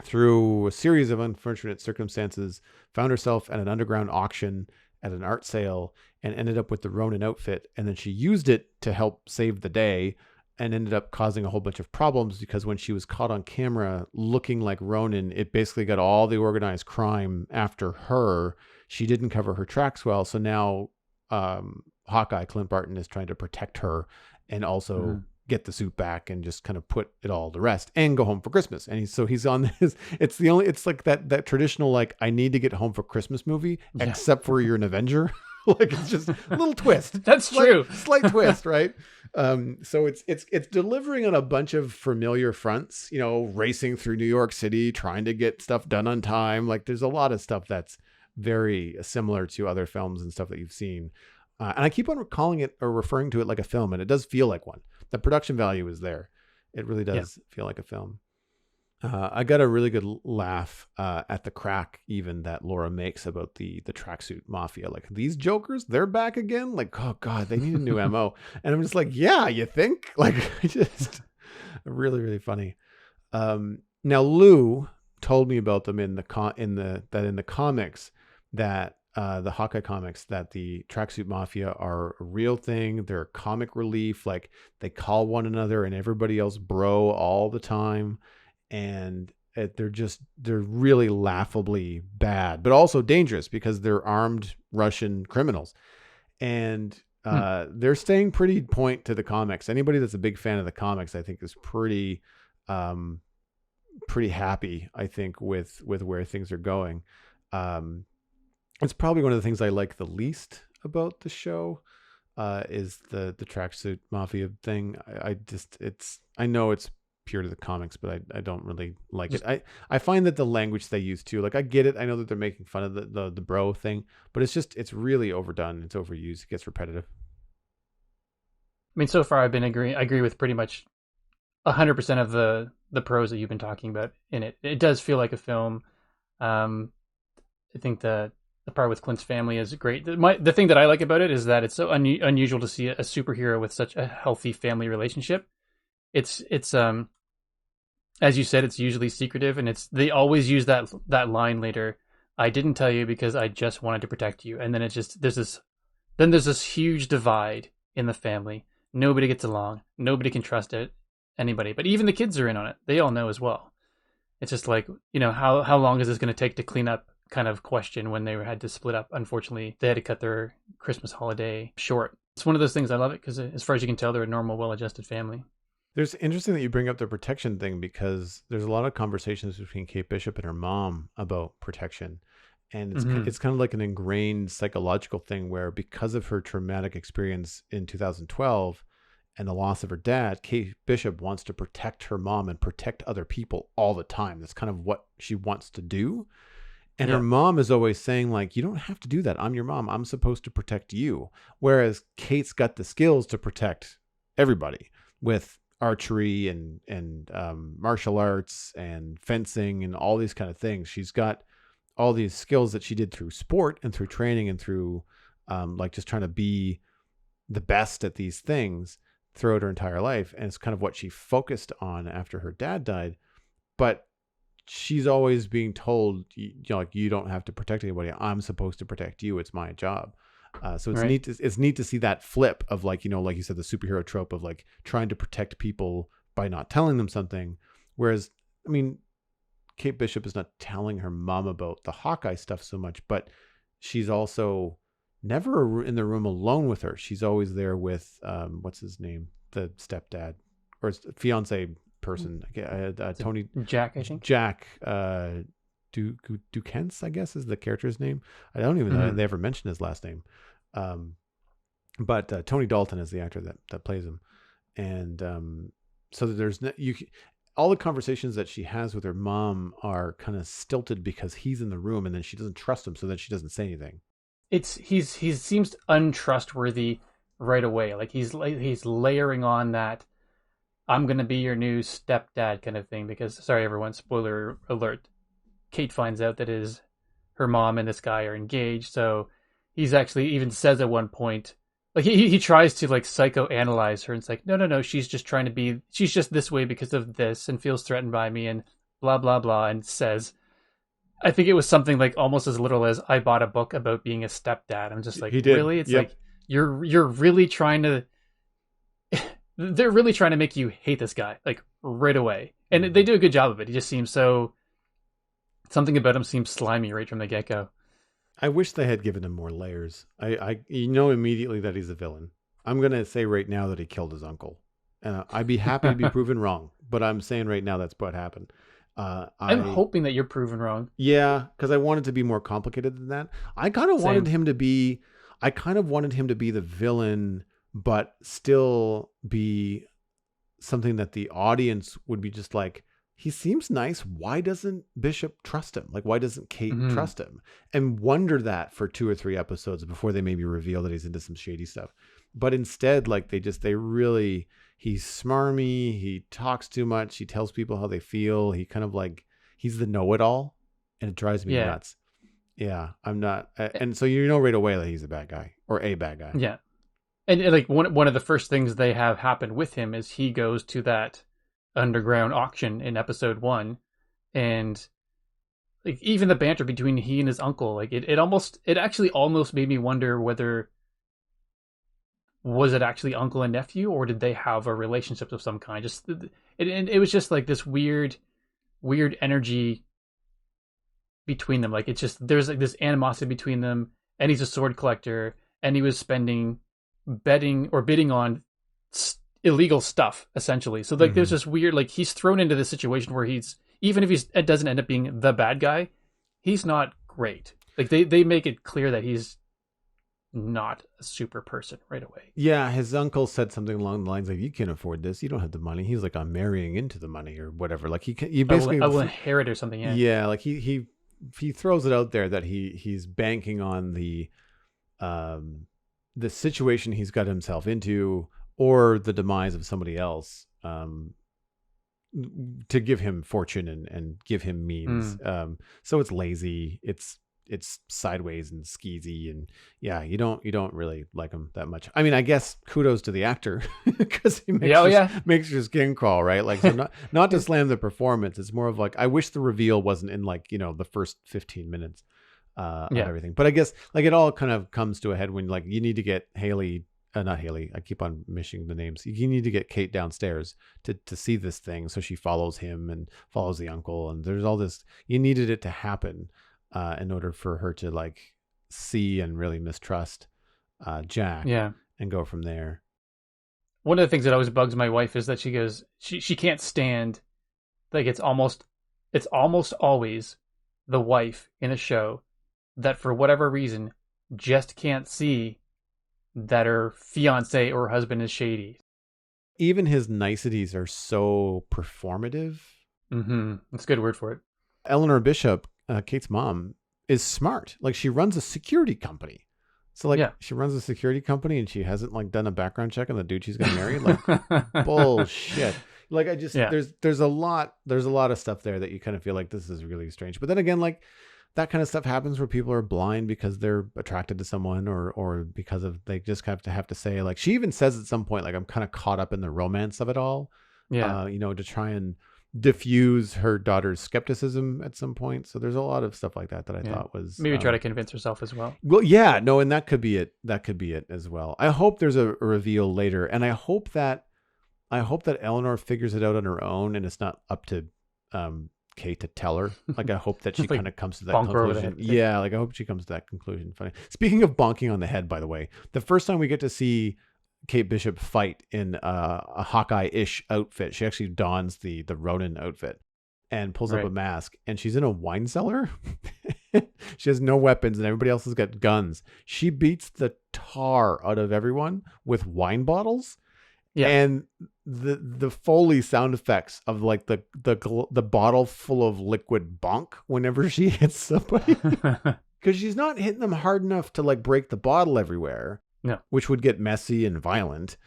through a series of unfortunate circumstances, found herself at an underground auction at an art sale and ended up with the Ronin outfit. And then she used it to help save the day and ended up causing a whole bunch of problems because when she was caught on camera looking like Ronin, it basically got all the organized crime after her. She didn't cover her tracks well. So now Hawkeye, Clint Barton, is trying to protect her and also get the suit back and just kind of put it all to rest and go home for Christmas. And he's on this, it's like that traditional, like, I need to get home for Christmas movie, except for you're an Avenger. Like, it's just a little twist. That's true. Slight twist, right? So it's delivering on a bunch of familiar fronts, racing through New York City, trying to get stuff done on time. Like, there's a lot of stuff that's very similar to other films and stuff that you've seen. And I keep on calling it or referring to it like a film, and it does feel like one. The production value is there. It really does feel like a film. I got a really good laugh at the crack even that Laura makes about the tracksuit mafia. Like, these jokers, they're back again. Like, oh God, they need a new MO. And I'm just like, yeah, you think? Like, just really, really funny. Now Lou told me about them in the comics that the Hawkeye comics, that the tracksuit mafia are a real thing. They're comic relief. Like, they call one another and everybody else bro all the time. And they're really laughably bad, but also dangerous because they're armed Russian criminals. And they're staying pretty point to the comics. Anybody that's a big fan of the comics, I think, is pretty happy, I think, with where things are going. It's probably one of the things I like the least about the show, is the tracksuit mafia thing. I know it's pure to the comics, but I don't really like it. I find that the language they use too, like, I get it. I know that they're making fun of the bro thing, but it's really overdone. It's overused. It gets repetitive. I mean, so far I agree with pretty much 100% of the pros that you've been talking about in it. It does feel like a film. I think the part with Clint's family is great. The thing that I like about it is that it's so unusual to see a superhero with such a healthy family relationship. It's as you said, it's usually secretive, and they always use that line later. I didn't tell you because I just wanted to protect you. And then there's this huge divide in the family. Nobody gets along. Nobody can trust anybody. But even the kids are in on it. They all know as well. It's just like, how long is this going to take to clean up kind of question when they had to split up. Unfortunately, they had to cut their Christmas holiday short. It's one of those things I love it because as far as you can tell, they're a normal, well-adjusted family. There's interesting that you bring up the protection thing because there's a lot of conversations between Kate Bishop and her mom about protection. And it's kind of like an ingrained psychological thing where because of her traumatic experience in 2012 and the loss of her dad, Kate Bishop wants to protect her mom and protect other people all the time. That's kind of what she wants to do. And her mom is always saying, like, you don't have to do that. I'm your mom. I'm supposed to protect you. Whereas Kate's got the skills to protect everybody with archery and martial arts and fencing and all these kind of things. She's got all these skills that she did through sport and through training and through like just trying to be the best at these things throughout her entire life. And it's kind of what she focused on after her dad died. But she's always being told, like, you don't have to protect anybody. I'm supposed to protect you. It's my job. So it's neat. It's neat to see that flip of, like, like you said, the superhero trope of like trying to protect people by not telling them something. Whereas, I mean, Kate Bishop is not telling her mom about the Hawkeye stuff so much, but she's also never in the room alone with her. She's always there with, what's his name? The stepdad or his fiance person. Tony Jack, I think. Jack Dukens, I guess, is the character's name. I don't even know if they ever mention his last name. But Tony Dalton is the actor that plays him. And so there's all the conversations that she has with her mom are kind of stilted because he's in the room, and then she doesn't trust him, so then she doesn't say anything. He seems untrustworthy right away. Like he's layering on that I'm gonna be your new stepdad kind of thing. Because sorry everyone, spoiler alert. Kate finds out that her mom and this guy are engaged. So he's actually even says at one point, like he tries to like psychoanalyze her, and it's like no, she's just this way because of this and feels threatened by me and blah blah blah, and says, I think it was something like almost as little as I bought a book about being a stepdad. I'm just like, He did. really? It's Yep. like you're really trying to they're really trying to make you hate this guy like right away. And they do a good job of it. He just seems something about him seems slimy right from the get-go. I wish they had given him more layers. I you know immediately that he's a villain. I'm going to say right now that he killed his uncle. I'd be happy to be proven wrong, but I'm saying right now that's what happened. I'm hoping that you're proven wrong. Yeah, because I wanted to be more complicated than that. I kind of wanted him to be the villain, but still be something that the audience would be just like, he seems nice. Why doesn't Bishop trust him? Like, why doesn't Kate trust him? And wonder that for 2 or 3 episodes before they maybe reveal that he's into some shady stuff. But instead, like he's smarmy. He talks too much. He tells people how they feel. He kind of like, he's the know-it-all, and it drives me nuts. Yeah, I'm not. And so you know right away that he's a bad guy or a bad guy. Yeah. And like one of the first things they have happen with him is he goes to that underground auction in episode 1, and like even the banter between he and his uncle, like it actually almost made me wonder whether was it actually uncle and nephew, or did they have a relationship of some kind? Just it was just like this weird energy between them. Like it's just there's like this animosity between them, and he's a sword collector, and he was bidding on illegal stuff essentially. So like there's this weird, like he's thrown into this situation where even if it doesn't end up being the bad guy, he's not great. Like they make it clear that he's not a super person right away. Yeah, his uncle said something along the lines like, "You can't afford this. You don't have the money." He's like, "I'm marrying into the money," or whatever. Like he basically I will inherit or something. Yeah, like he throws it out there that he's banking on the situation he's got himself into, or the demise of somebody else, to give him fortune and give him means. So it's lazy. It's sideways and skeezy, and yeah, you don't really like him that much. I mean, I guess kudos to the actor because he makes your skin crawl, right? Like, so not to slam the performance. It's more of like, I wish the reveal wasn't in like, the first 15 minutes of everything. But I guess like it all kind of comes to a head when like you need to get not Haley. I keep on missing the names. You need to get Kate downstairs to see this thing, so she follows him and follows the uncle, and there's all this. You needed it to happen. In order for her to like see and really mistrust Jack, and go from there. One of the things that always bugs my wife is that she goes, she can't stand, like it's almost always the wife in a show that for whatever reason just can't see that her fiance or husband is shady. Even his niceties are so performative. That's a good word for it. Eleanor Bishop, Kate's mom, is smart. Like she runs a security company. So like she runs a security company and she hasn't like done a background check on the dude she's gonna marry. Like bullshit. Like I just there's a lot of stuff there that you kind of feel like this is really strange. But then again, like that kind of stuff happens where people are blind because they're attracted to someone or because of they just have to say, like she even says at some point, like I'm kind of caught up in the romance of it all. To try and diffuse her daughter's skepticism at some point. So there's a lot of stuff like that I thought was maybe try to convince herself as well. Well, yeah, no, and that could be it. That could be it as well. I hope there's a reveal later, and I hope that Eleanor figures it out on her own, and it's not up to Kate to tell her. Like I hope that she kind of comes to that conclusion. Yeah, like I hope she comes to that conclusion. Funny. Speaking of bonking on the head, by the way, the first time we get to see Kate Bishop fight in a Hawkeye-ish outfit. She actually dons the Ronin outfit and pulls up a mask, and she's in a wine cellar. She has no weapons, and everybody else has got guns. She beats the tar out of everyone with wine bottles, Yeah. And the Foley sound effects of like the bottle full of liquid bonk whenever she hits somebody, because she's not hitting them hard enough to like break the bottle everywhere, No. which would get messy and violent.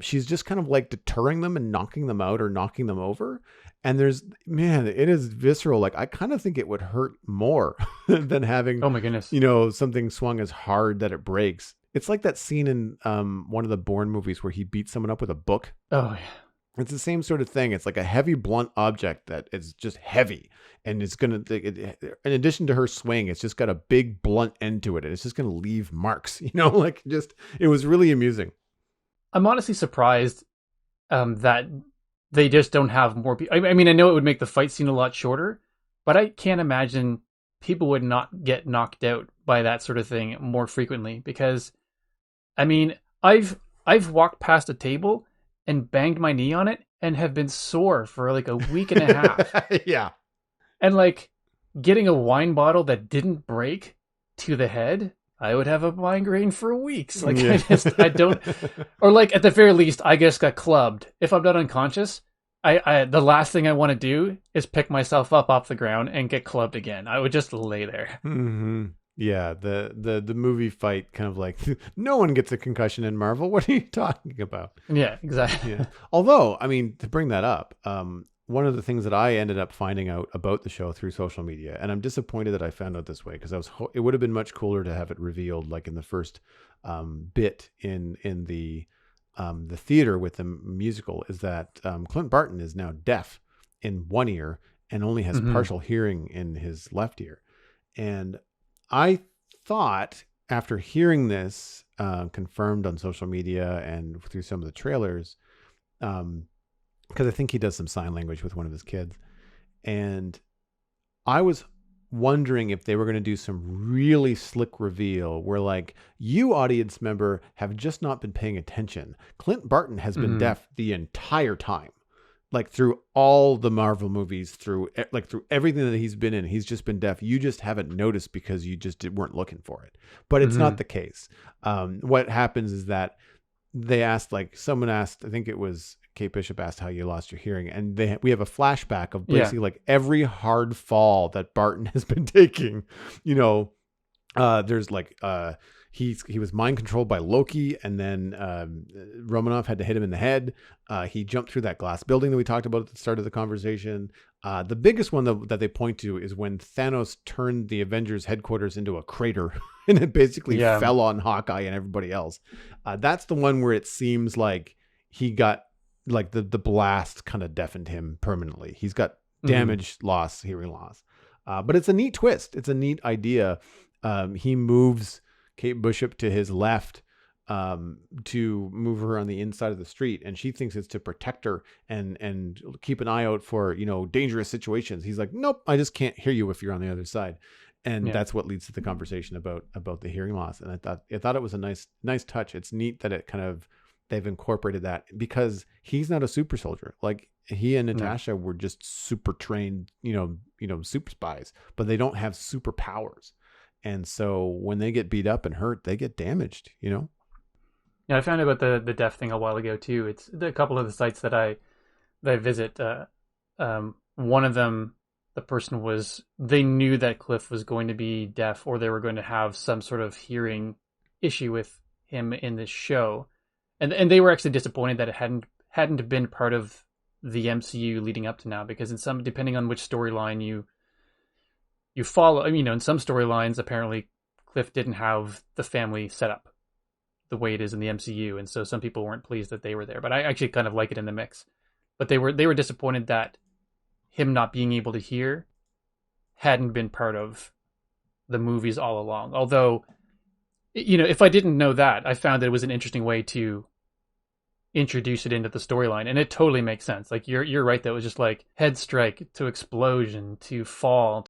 She's just kind of like deterring them and knocking them out or knocking them over. And it is visceral. Like, I kind of think it would hurt more than having, Oh my goodness. something swung as hard that it breaks. It's like that scene in one of the Bourne movies where he beats someone up with a book. Oh yeah. It's the same sort of thing. It's like a heavy, blunt object that is just heavy. And it's going to, in addition to her swing, it's just got a big, blunt end to it. And it's just going to leave marks, it was really amusing. I'm honestly surprised that they just don't have more people. I mean, I know it would make the fight scene a lot shorter, but I can't imagine people would not get knocked out by that sort of thing more frequently, because, I mean, I've walked past a table and banged my knee on it and have been sore for like a week and a half. Yeah. And like getting a wine bottle that didn't break to the head, I would have a migraine for weeks. Like, Yeah. I don't, or like at the very least, I just got clubbed. If I'm not unconscious, the last thing I want to do is pick myself up off the ground and get clubbed again. I would just lay there. Mm-hmm. Yeah. The movie fight kind of like, no one gets a concussion in Marvel. What are you talking about? Yeah, exactly. Yeah. Although, I mean, to bring that up, one of the things that I ended up finding out about the show through social media, and I'm disappointed that I found out this way, because it would have been much cooler to have it revealed like in the first bit in the theater with the musical, is that Clint Barton is now deaf in one ear and only has partial hearing in his left ear. And I thought, after hearing this confirmed on social media and through some of the trailers, because I think he does some sign language with one of his kids, and I was wondering if they were going to do some really slick reveal where, like, you audience member have just not been paying attention. Clint Barton has been deaf the entire time, like through all the Marvel movies, through everything that he's been in. He's just been deaf. You just haven't noticed because you just weren't looking for it. But it's not the case. What happens is that someone asked, I think it was Kate Bishop, asked how you lost your hearing, and we have a flashback of basically like every hard fall that Barton has been taking. There's like he was mind controlled by Loki, and then Romanoff had to hit him in the head. He jumped through that glass building that we talked about at the start of the conversation. The biggest one that they point to is when Thanos turned the Avengers headquarters into a crater and it basically fell on Hawkeye and everybody else. That's the one where it seems like he got, like, the blast kind of deafened him permanently. He's got damage, hearing loss. But it's a neat twist. It's a neat idea. He moves Kate Bishop to his left to move her on the inside of the street, and she thinks it's to protect her and keep an eye out for dangerous situations. He's like, nope, I just can't hear you if you're on the other side. And that's what leads to the conversation about the hearing loss. And I thought it was a nice touch. It's neat that it kind of, they've incorporated that, because he's not a super soldier. Like, he and Natasha were just super trained, super spies, but they don't have superpowers. And so when they get beat up and hurt, they get damaged, Yeah, I found out about the deaf thing a while ago too. It's a couple of the sites that I visit. One of them, the person they knew that Cliff was going to be deaf, or they were going to have some sort of hearing issue with him in this show. And they were actually disappointed that it hadn't been part of the MCU leading up to now, because depending on which storyline you follow, in some storylines, apparently Cliff didn't have the family set up the way it is in the MCU, and so some people weren't pleased that they were there. But I actually kind of like it in the mix. But they were disappointed that him not being able to hear hadn't been part of the movies all along. Although, if I didn't know that, I found that it was an interesting way to introduce it into the storyline, and it totally makes sense. Like, you're right, that was just like head strike to explosion to fall.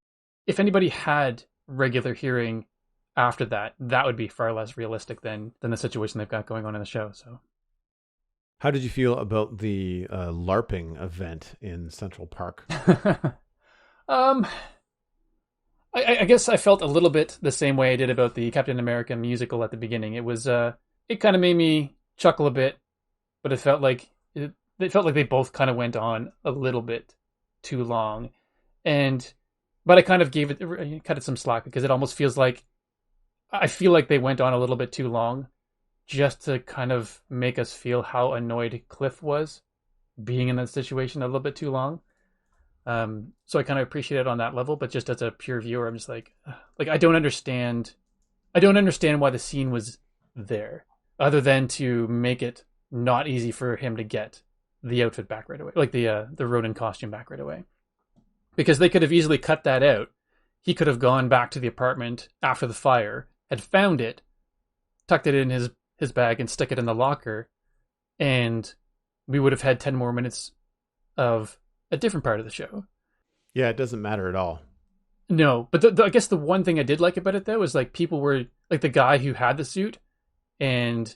If anybody had regular hearing after that would be far less realistic than the situation they've got going on in the show. So, how did you feel about the LARPing event in Central Park? I guess I felt a little bit the same way I did about the Captain America musical at the beginning. It was it kind of made me chuckle a bit. but it felt like they both kind of went on a little bit too long, but I kind of cut it some slack because it almost feels like I feel like they went on a little bit too long, just to kind of make us feel how annoyed Cliff was being in that situation a little bit too long. So I kind of appreciate it on that level, but just as a pure viewer, I'm just like I don't understand why the scene was there, other than to make it not easy for him to get the outfit back right away, like the Ronin costume back right away, because they could have easily cut that out. He could have gone back to the apartment after the fire, had found it, tucked it in his bag, and stuck it in the locker, and we would have had 10 more minutes of a different part of the show. Yeah, it doesn't matter at all. No, but I guess the one thing I did like about it, though, is like people were like the guy who had the suit and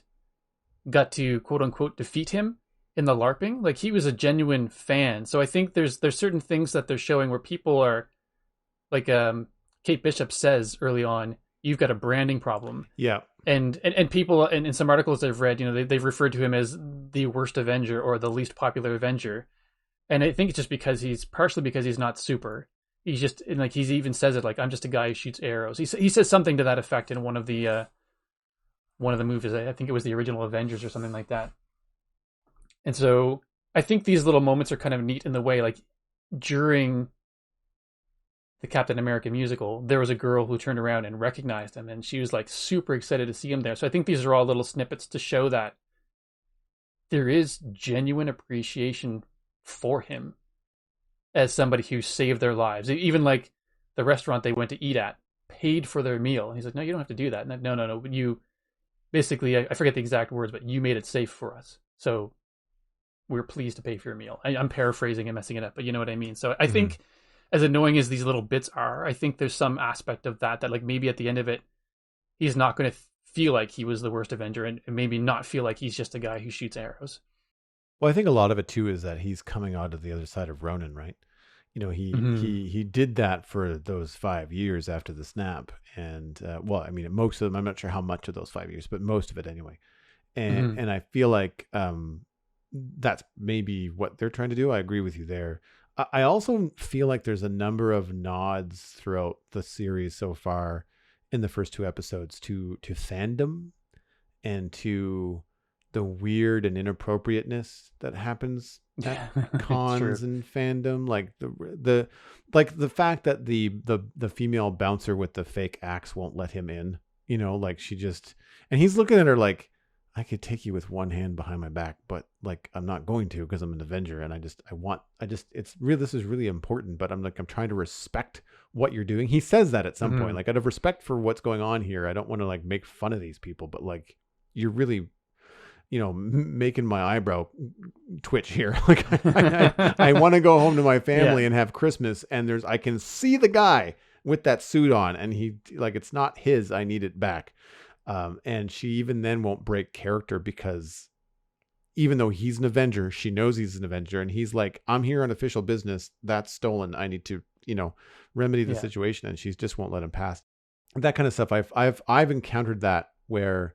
got to quote unquote defeat him in the LARPing. Like, he was a genuine fan. So I think there's certain things that they're showing where people are like, Kate Bishop says early on, you've got a branding problem. Yeah. And people in some articles I've read, they've referred to him as the worst Avenger or the least popular Avenger. And I think it's just because partially because he's not super. He's just, and like, he even says it, like, I'm just a guy who shoots arrows. He says something to that effect in one of the movies. I think it was the original Avengers or something like that. And so I think these little moments are kind of neat in the way, like, during the Captain America musical, there was a girl who turned around and recognized him, and she was like super excited to see him there. So I think these are all little snippets to show that there is genuine appreciation for him as somebody who saved their lives. Even like the restaurant they went to eat at paid for their meal. He's like, no, you don't have to do that. No. You basically, I forget the exact words, but you made it safe for us. So we're pleased to pay for your meal. I'm paraphrasing and messing it up, but you know what I mean? So I think, as annoying as these little bits are, I think there's some aspect of that like maybe at the end of it, he's not going to feel like he was the worst Avenger, and maybe not feel like he's just a guy who shoots arrows. Well, I think a lot of it too is that he's coming out of the other side of Ronin, right? He did that for those 5 years after the snap, and most of them. I'm not sure how much of those 5 years, but most of it anyway. And I feel like that's maybe what they're trying to do. I agree with you there. I also feel like there's a number of nods throughout the series so far in the first 2 episodes to fandom and to the weird and inappropriateness that happens at cons and fandom. Like the fact that the female bouncer with the fake axe won't let him in, like she just, and he's looking at her like, I could take you with one hand behind my back, but like, I'm not going to, because I'm an Avenger. And it's really, this is really important, but I'm trying to respect what you're doing. He says that at some point, like, out of respect for what's going on here, I don't want to like make fun of these people, but like, you're really, making my eyebrow twitch here. Like, I want to go home to my family and have Christmas. And I can see the guy with that suit on, and he, like, it's not his, I need it back. And she even then won't break character, because even though he's an Avenger, she knows he's an Avenger, and he's like, I'm here on official business. That's stolen. I need to, remedy the situation. And she just won't let him pass. That kind of stuff. I've encountered that, where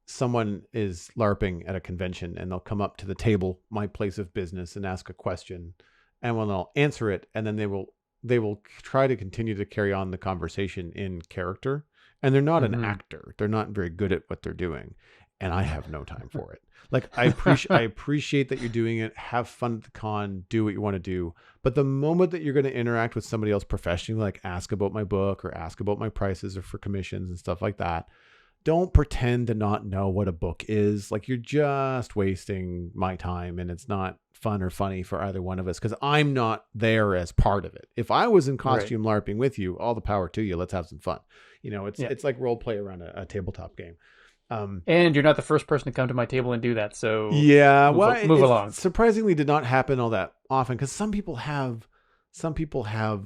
someone is LARPing at a convention and they'll come up to the table, my place of business, and ask a question, and when I'll answer it, and then they will try to continue to carry on the conversation in character. And they're not an actor. They're not very good at what they're doing. And I have no time for it. Like, I appreciate that you're doing it. Have fun at the con. Do what you want to do. But the moment that you're going to interact with somebody else professionally, like ask about my book or ask about my prices or for commissions and stuff like that, don't pretend to not know what a book is. Like, you're just wasting my time, and it's not fun or funny for either one of us, because I'm not there as part of it. If I was in costume LARPing with you, all the power to you. Let's have some fun. It's like role play around a tabletop game. And you're not the first person to come to my table and do that. So move along. Surprisingly did not happen all that often, because some people have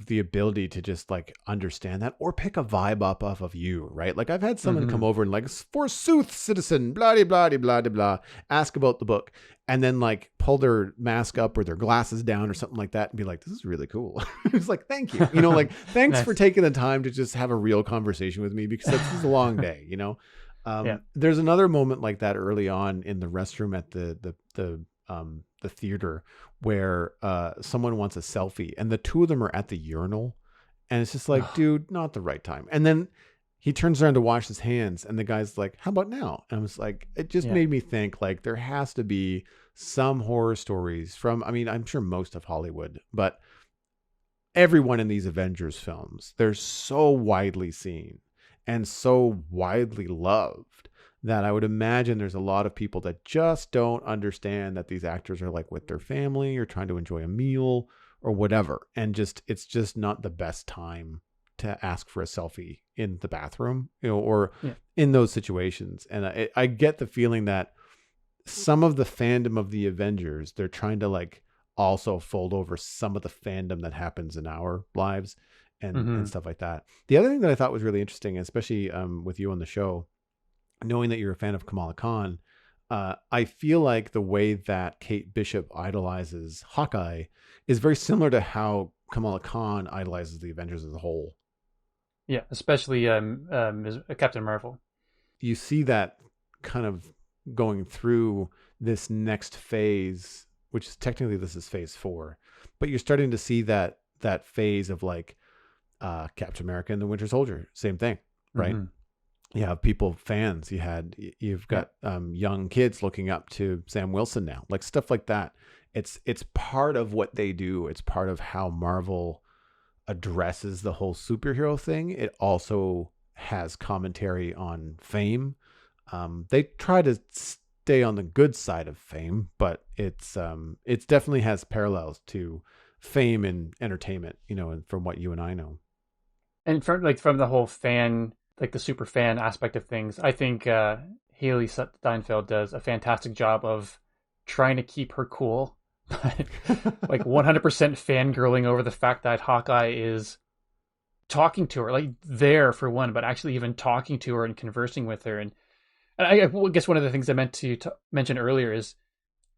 the ability to just like understand that, or pick a vibe up off of you, right? Like, I've had someone come over and like, forsooth, citizen, blah, blah, blah, blah, blah, ask about the book, and then like pull their mask up or their glasses down or something like that, and be like, this is really cool. It's like, thank you. Like, thanks for taking the time to just have a real conversation with me, because this is a long day, Yeah. There's another moment like that early on in the restroom at the theater where someone wants a selfie and the two of them are at the urinal, and it's just like, dude, not the right time. And then he turns around to wash his hands and the guy's like, how about now? And I was like, it just Yeah. made me think like there has to be some horror stories from, I mean, I'm sure most of Hollywood, but everyone in these Avengers films, they're so widely seen and so widely loved that I would imagine there's a lot of people that just don't understand that these actors are like with their family or trying to enjoy a meal or whatever. And just, it's just not the best time to ask for a selfie in the bathroom, or Yeah. in those situations. And I get the feeling that some of the fandom of the Avengers, they're trying to like also fold over some of the fandom that happens in our lives and Hmm. stuff like that. The other thing that I thought was really interesting, especially with you on the show, knowing that you're a fan of Kamala Khan, I feel like the way that Kate Bishop idolizes Hawkeye is very similar to how Kamala Khan idolizes the Avengers as a whole. Yeah. Especially Captain Marvel. You see that kind of going through this next phase, which is technically this is phase 4, but you're starting to see that phase of like Captain America and the Winter Soldier, same thing, right? Hmm. You have people, fans. You've Yeah. got young kids looking up to Sam Wilson now, like stuff like that. It's part of what they do. It's part of how Marvel addresses the whole superhero thing. It also has commentary on fame. They try to stay on the good side of fame, but it's definitely has parallels to fame and entertainment, and from what you and I know. And from the whole fan, like the super fan aspect of things, I think Haley Steinfeld does a fantastic job of trying to keep her cool, but like 100% fangirling over the fact that Hawkeye is talking to her, like there for one, but actually even talking to her and conversing with her. And I guess one of the things I meant to mention earlier is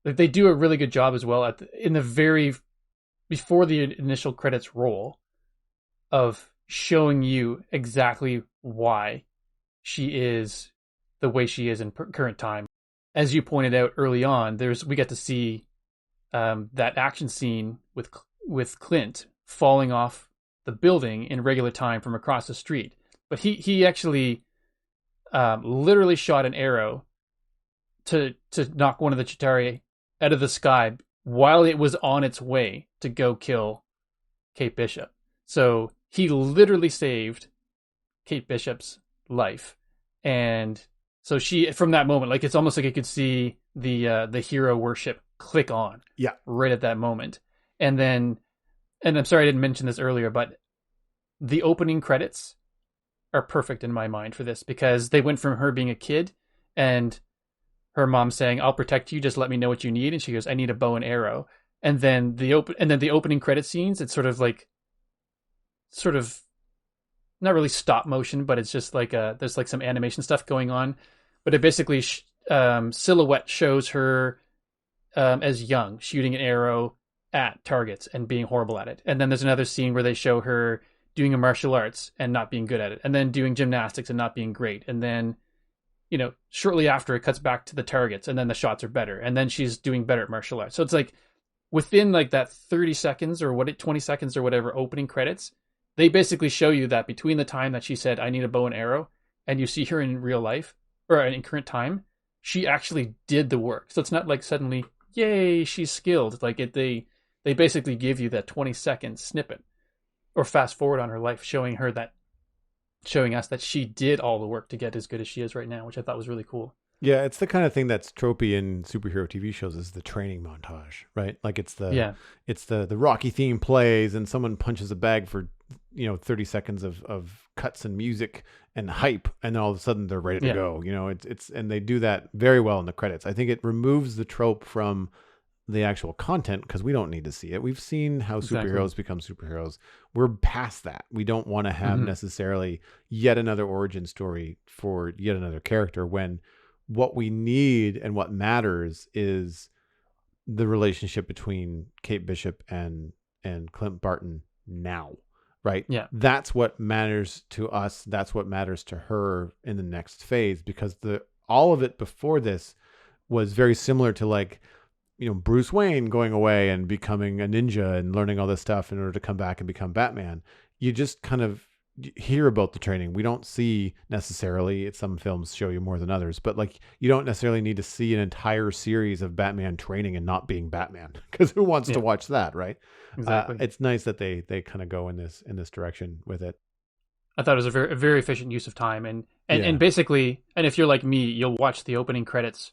that they do a really good job as well in the very before the initial credits roll of showing you exactly why she is the way she is in current time. As you pointed out early on, we get to see that action scene with Clint falling off the building in regular time from across the street, but he actually literally shot an arrow to knock one of the Chitauri out of the sky while it was on its way to go kill Kate Bishop. So he literally saved Kate Bishop's life, and so she, from that moment, like it's almost like you could see the hero worship click on Yeah. right at that moment. And then, and I'm sorry I didn't mention this earlier, but the opening credits are perfect in my mind for this because they went from her being a kid and her mom saying, "I'll protect you. Just let me know what you need." And she goes, "I need a bow and arrow." And then the opening credit scenes, it's sort of not really stop motion, but it's just like there's like some animation stuff going on. But it basically silhouette shows her as young shooting an arrow at targets and being horrible at it. And then there's another scene where they show her doing a martial arts and not being good at it, and then doing gymnastics and not being great. And then shortly after it cuts back to the targets and then the shots are better. And then she's doing better at martial arts. So it's like within like that 30 seconds or 20 seconds or whatever opening credits, they basically show you that between the time that she said, "I need a bow and arrow," and you see her in real life or in current time, she actually did the work. So it's not like suddenly, yay, she's skilled. Like they basically give you that 20-second snippet or fast forward on her life, showing us that she did all the work to get as good as she is right now, which I thought was really cool. Yeah, it's the kind of thing that's tropey in superhero TV shows is the training montage, right? Like Yeah, it's the Rocky theme plays and someone punches a bag for 30 seconds of cuts and music and hype, and then all of a sudden they're ready to yeah, go. It's and they do that very well in the credits. I think it removes the trope from the actual content because we don't need to see it. We've seen how exactly. superheroes become superheroes. We're past that. We don't want to have Hmm. necessarily yet another origin story for yet another character when what we need and what matters is the relationship between Kate Bishop and Clint Barton now. right? Yeah. That's what matters to us. That's what matters to her in the next phase, because all of it before this was very similar to like, Bruce Wayne going away and becoming a ninja and learning all this stuff in order to come back and become Batman. You just kind of hear about the training. We don't see necessarily, some films show you more than others, but like you don't necessarily need to see an entire series of Batman training and not being Batman, because who wants to watch that, right? Exactly. It's nice that they kind of go in this direction with it. I thought it was a very efficient use of time, and basically, and if you're like me, you'll watch the opening credits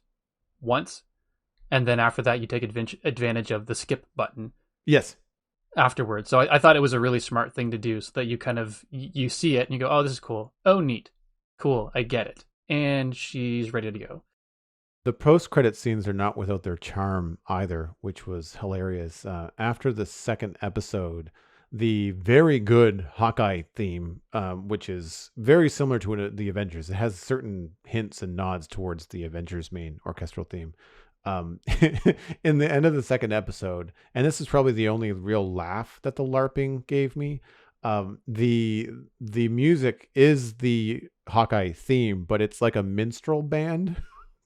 once, and then after that, you take advantage of the skip button. Yes. Afterwards, so I thought it was a really smart thing to do, so that you kind of you see it and you go, oh, this is cool. Oh, neat, cool, I get it, and she's ready to go. The post-credit scenes are not without their charm either, which was hilarious. After the second episode, the very good Hawkeye theme, which is very similar to the Avengers. It has certain hints and nods towards the Avengers main orchestral theme. In the end of the second episode, and this is probably the only real laugh that the LARPing gave me. The music is the Hawkeye theme, but it's like a minstrel band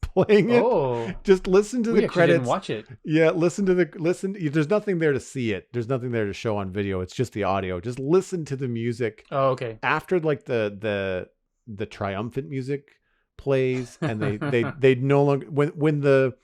playing it. Oh, just listen to the credits. Didn't watch it. Yeah, listen. There's nothing there to see it. There's nothing there to show on video. It's just the audio. Just listen to the music. Oh, okay. After like the triumphant music plays, and they no longer, when the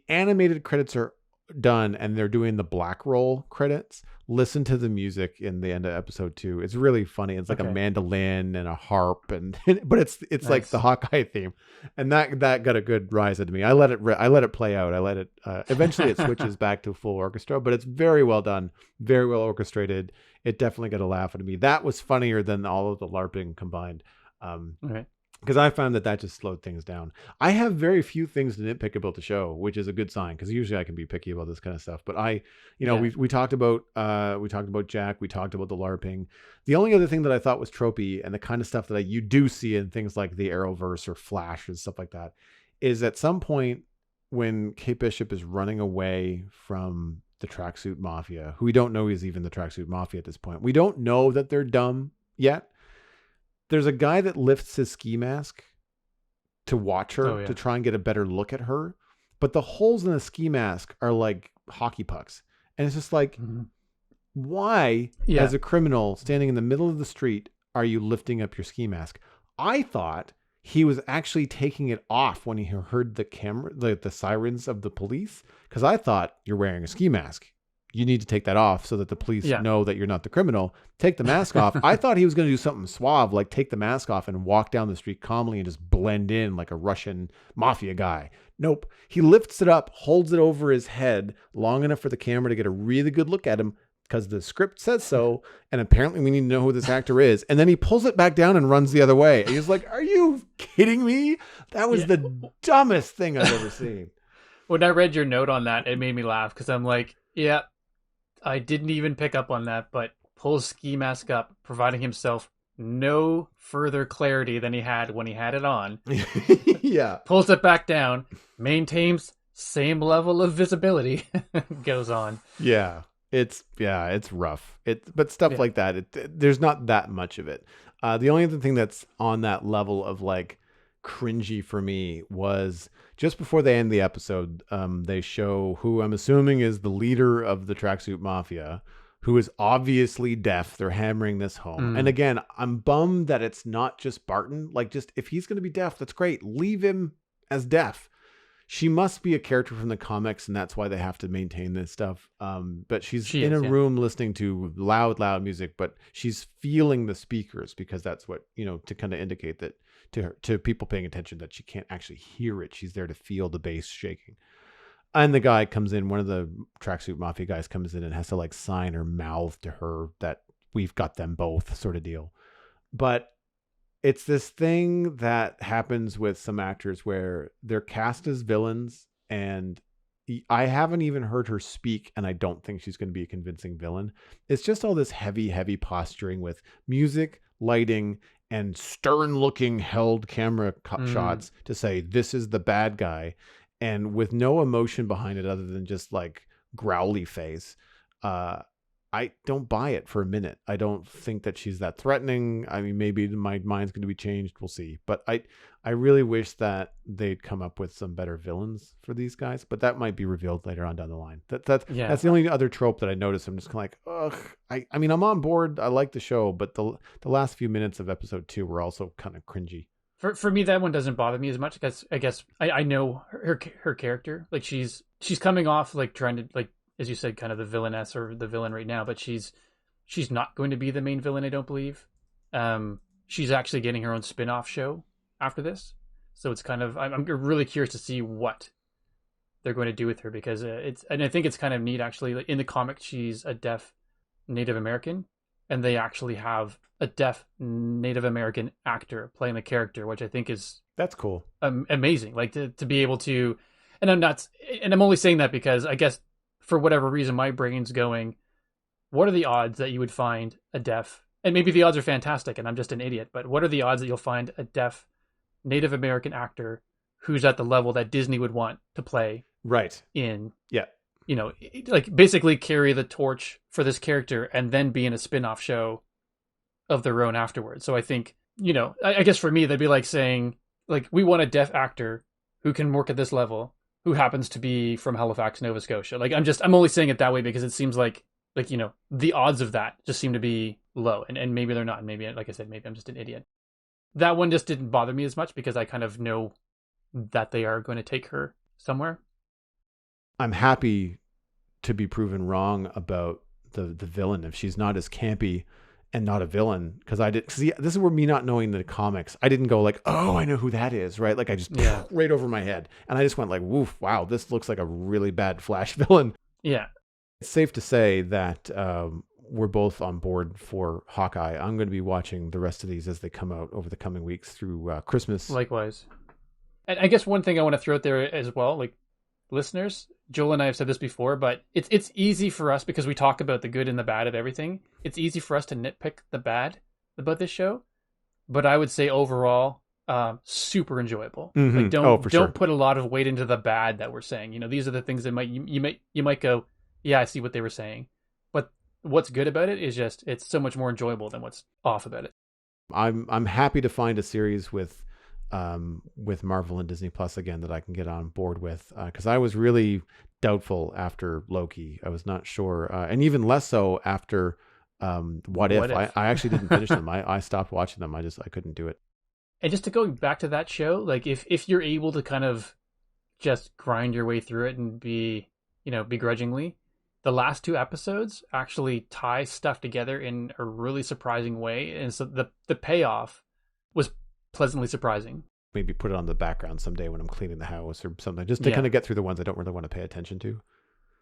animated credits are done and they're doing the black roll credits, listen to the music in the end of episode 2. It's really funny. It's like a mandolin and a harp, but it's nice. Like the Hawkeye theme, and that got a good rise into me. I let it play out. I let it eventually it switches back to full orchestra, but it's very well done, very well orchestrated. It definitely got a laugh out of me. That was funnier than all of the LARPing combined. Right. Because I found that just slowed things down. I have very few things to nitpick about the show, which is a good sign, because usually I can be picky about this kind of stuff. But we talked about Jack, we talked about the LARPing. The only other thing that I thought was tropey, and the kind of stuff that you do see in things like the Arrowverse or Flash and stuff like that, is at some point when Kate Bishop is running away from the Tracksuit Mafia, who we don't know is even the Tracksuit Mafia at this point. We don't know that they're dumb yet. There's a guy that lifts his ski mask to watch her, to try and get a better look at her. But the holes in the ski mask are like hockey pucks. And it's just like, why, as a criminal standing in the middle of the street, are you lifting up your ski mask? I thought he was actually taking it off when he heard the sirens of the police. Because I thought, you're wearing a ski mask. You need to take that off so that the police know that you're not the criminal. Take the mask off. I thought he was going to do something suave, like take the mask off and walk down the street calmly and just blend in like a Russian mafia guy. Nope. He lifts it up, holds it over his head long enough for the camera to get a really good look at him, because the script says so. And apparently we need to know who this actor is. And then he pulls it back down and runs the other way. He's like, are you kidding me? That was the dumbest thing I've ever seen. When I read your note on that, it made me laugh, because I'm like, I didn't even pick up on that, but pulls ski mask up, providing himself no further clarity than he had when he had it on. Pulls it back down, maintains same level of visibility, goes on. It's rough. But stuff like that, there's not that much of it. The only other thing that's on that level of like cringy for me was just before they end the episode, they show who I'm assuming is the leader of the Tracksuit Mafia, who is obviously deaf. They're hammering this home. And again, I'm bummed that it's not just Barton. Like, just if he's going to be deaf, that's great. Leave him as deaf. She must be a character from the comics, and that's why they have to maintain this stuff. But she's in a room listening to loud music, but she's feeling the speakers, because that's what, to kind of indicate that to people paying attention, that she can't actually hear it. She's there to feel the bass shaking. And the guy comes in, one of the Tracksuit Mafia guys comes in and has to like sign or mouth to her that we've got them both, sort of deal. But it's this thing that happens with some actors where they're cast as villains, and I haven't even heard her speak, and I don't think she's going to be a convincing villain. It's just all this heavy posturing with music, lighting, and stern-looking held camera shots to say this is the bad guy, and with no emotion behind it other than just like growly face. I don't buy it for a minute. I don't think that she's that threatening. I mean, maybe my mind's going to be changed. We'll see. But I really wish that they'd come up with some better villains for these guys. But that might be revealed later on down the line. Yeah. That's the only other trope that I noticed. I'm just kind of like, ugh. I mean, I'm on board. I like the show, but the last few minutes of episode 2 were also kind of cringy. For me, that one doesn't bother me as much because I guess I know her character. Like she's coming off like trying to, like, as you said, kind of the villainess or the villain right now, but she's not going to be the main villain, I don't believe. She's actually getting her own spin-off show after this, so it's kind of, I'm really curious to see what they're going to do with her, because and I think it's kind of neat actually. Like, in the comic, she's a deaf Native American, and they actually have a deaf Native American actor playing the character, which I think is, that's cool, amazing. Like to be able to, and I'm only saying that because I guess for whatever reason my brain's going, what are the odds that you would find a deaf, and maybe the odds are fantastic and I'm just an idiot, but what are the odds that you'll find a deaf Native American actor who's at the level that Disney would want to play right in, yeah, like basically carry the torch for this character and then be in a spin-off show of their own afterwards. So I think, I guess for me, that'd be like saying, like, we want a deaf actor who can work at this level, who happens to be from Halifax, Nova Scotia. Like, I'm only saying it that way because it seems like, the odds of that just seem to be low, and maybe they're not. And maybe, like I said, maybe I'm just an idiot. That one just didn't bother me as much because I kind of know that they are going to take her somewhere. I'm happy to be proven wrong about the villain if she's not as campy and not a villain, because I did see, this is where me not knowing the comics, I didn't go like, oh, I know who that is, right? Like I just right over my head, and I just went like, woof, wow, this looks like a really bad Flash villain. Yeah, it's safe to say that we're both on board for Hawkeye. I'm going to be watching the rest of these as they come out over the coming weeks through Christmas. Likewise. And I guess one thing I want to throw out there as well, like, listeners, Joel and I have said this before, but it's easy for us because we talk about the good and the bad of everything. It's easy for us to nitpick the bad about this show, but I would say overall, super enjoyable. Mm-hmm. Like don't put a lot of weight into the bad that we're saying. These are the things that you might go, yeah, I see what they were saying, but what's good about it is just it's so much more enjoyable than what's off about it. I'm happy to find a series with Marvel and Disney Plus again that I can get on board with, because I was really doubtful after Loki. I was not sure, and even less so after What If. I actually didn't finish them. I stopped watching them. I couldn't do it. And just to go back to that show, like if you're able to kind of just grind your way through it and be, begrudgingly, the last 2 episodes actually tie stuff together in a really surprising way, and so the payoff was pleasantly surprising. Maybe put it on the background someday when I'm cleaning the house or something, just to kind of get through the ones I don't really want to pay attention to.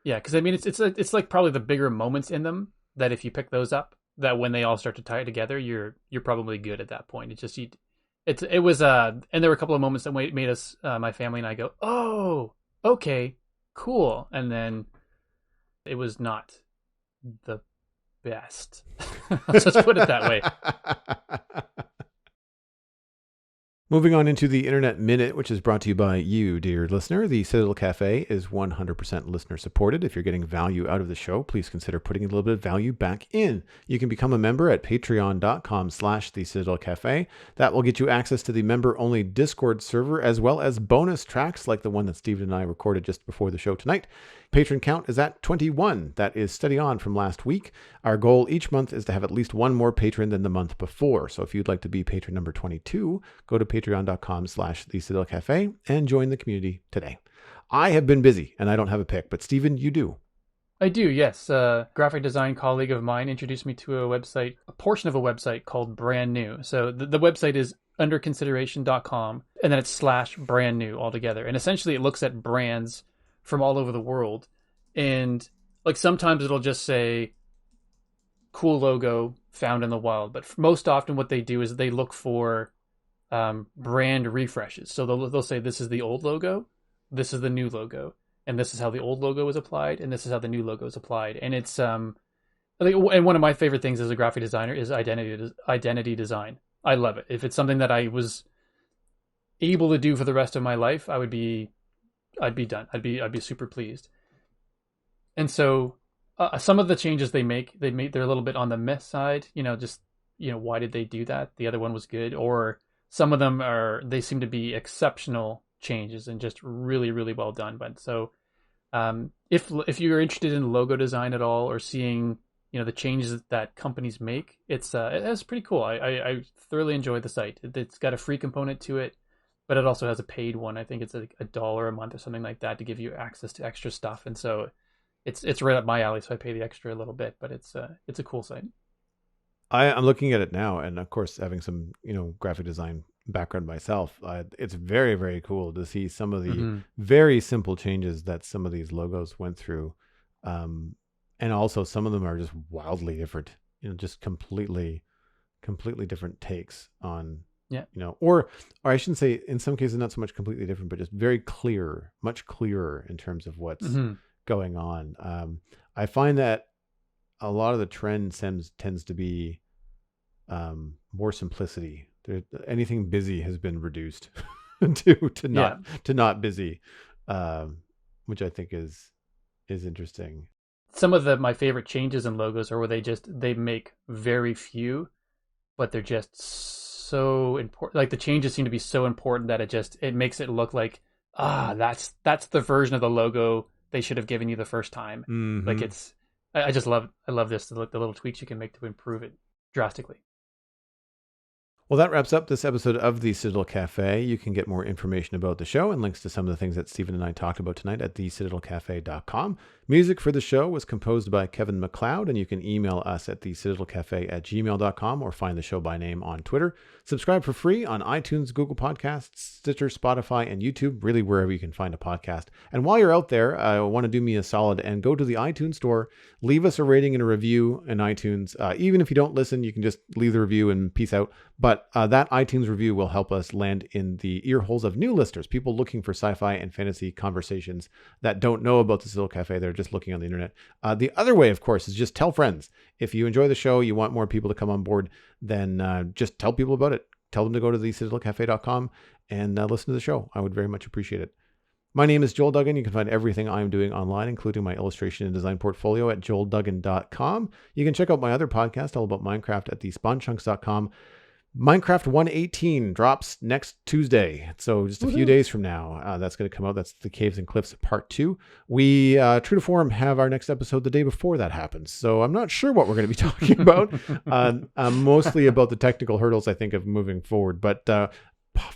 Yeah, because I mean, it's like probably the bigger moments in them that if you pick those up, that when they all start to tie together, you're probably good at that point. It's just it was and there were a couple of moments that made us, my family and I, go, oh, okay, cool, and then it was not the best. Let's just put it that way. Moving on into the Internet Minute, which is brought to you by you, dear listener. The Citadel Cafe is 100% listener supported. If you're getting value out of the show, please consider putting a little bit of value back in. You can become a member at patreon.com/the Citadel Cafe. That will get you access to the member-only Discord server, as well as bonus tracks like the one that Steven and I recorded just before the show tonight. Patron count is at 21. That is steady on from last week. Our goal each month is to have at least one more patron than the month before. So if you'd like to be patron number 22, go to patreon.com/the Citadel Cafe and join the community today. I have been busy and I don't have a pick, but Steven, you do. I do, yes. A graphic design colleague of mine introduced me to a portion of a website called Brand New. So the website is underconsideration.com, and then it's /brand new altogether. And essentially it looks at brands from all over the world, and like sometimes it'll just say cool logo found in the wild, but most often what they do is they look for brand refreshes. So they'll say this is the old logo, this is the new logo, and this is how the old logo is applied, and this is how the new logo is applied. And it's and one of my favorite things as a graphic designer is identity design. I love it. If it's something that I was able to do for the rest of my life, I'd be done. I'd be super pleased. And so some of the changes they're a little bit on the meh side. Just why did they do that? The other one was good, or some of them they seem to be exceptional changes and just really really well done. But so if you're interested in logo design at all or seeing the changes that companies make, it's pretty cool. I thoroughly enjoyed the site. It's got a free component to it, but it also has a paid one. I think it's $1 a month or something like that to give you access to extra stuff. And so it's right up my alley. So I pay the extra a little bit, but it's a cool site. I'm looking at it now, and of course, having some graphic design background myself, it's very very cool to see some of the very simple changes that some of these logos went through, and also some of them are just wildly different. Just completely different takes on or I shouldn't say, in some cases not so much completely different, but just very clear, much clearer in terms of what's going on. I find that a lot of the trend tends to be more simplicity. Anything busy has been reduced to not busy, which I think is interesting. Some of my favorite changes in logos are where they make very few, but they're just so important. Like the changes seem to be so important that it makes it look like that's the version of the logo they should have given you the first time. Like I love this, the little tweaks you can make to improve it drastically. Well, that wraps up this episode of the Citadel Cafe. You can get more information about the show and links to some of the things that Stephen and I talked about tonight at thecitadelcafe.com. Music for the show was composed by Kevin MacLeod, and you can email us at thecitadelcafe@gmail.com or find the show by name on Twitter. Subscribe for free on iTunes, Google Podcasts, Stitcher, Spotify, and YouTube, really wherever you can find a podcast. And while you're out there, I want to do me a solid and go to the iTunes store, leave us a rating and a review in iTunes. Even if you don't listen, you can just leave the review and peace out. But that iTunes review will help us land in the ear holes of new listeners, people looking for sci-fi and fantasy conversations that don't know about the Citadel Cafe. They're just looking on the internet. The other way, of course, is just tell friends. If you enjoy the show, you want more people to come on board, then just tell people about it. Tell them to go to thecitadelcafe.com and listen to the show. I would very much appreciate it. My name is Joel Duggan. You can find everything I'm doing online, including my illustration and design portfolio at joelduggan.com. You can check out my other podcast all about Minecraft at thespawnchunks.com. Minecraft 118 drops next Tuesday, so just a few days from now. That's going to come out. That's the Caves and Cliffs Part 2. We, true to form, have our next episode the day before that happens, so I'm not sure what we're going to be talking about. Mostly about the technical hurdles, I think, of moving forward, but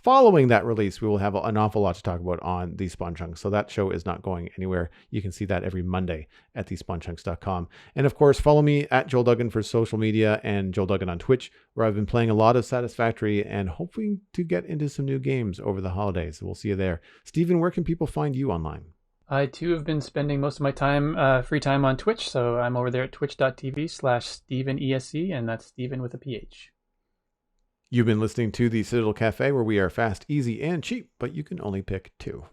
following that release, we will have an awful lot to talk about on the Spawn Chunks. So that show is not going anywhere. You can see that every Monday at thespawnchunks.com. And of course, follow me at Joel Duggan for social media and Joel Duggan on Twitch, where I've been playing a lot of Satisfactory and hoping to get into some new games over the holidays. We'll see you there. Stephen, where can people find you online? I too have been spending most of my time, free time on Twitch. So I'm over there at twitch.tv/StephenESC, and that's Stephen with a PH. You've been listening to the Citadel Cafe, where we are fast, easy, and cheap, but you can only pick two.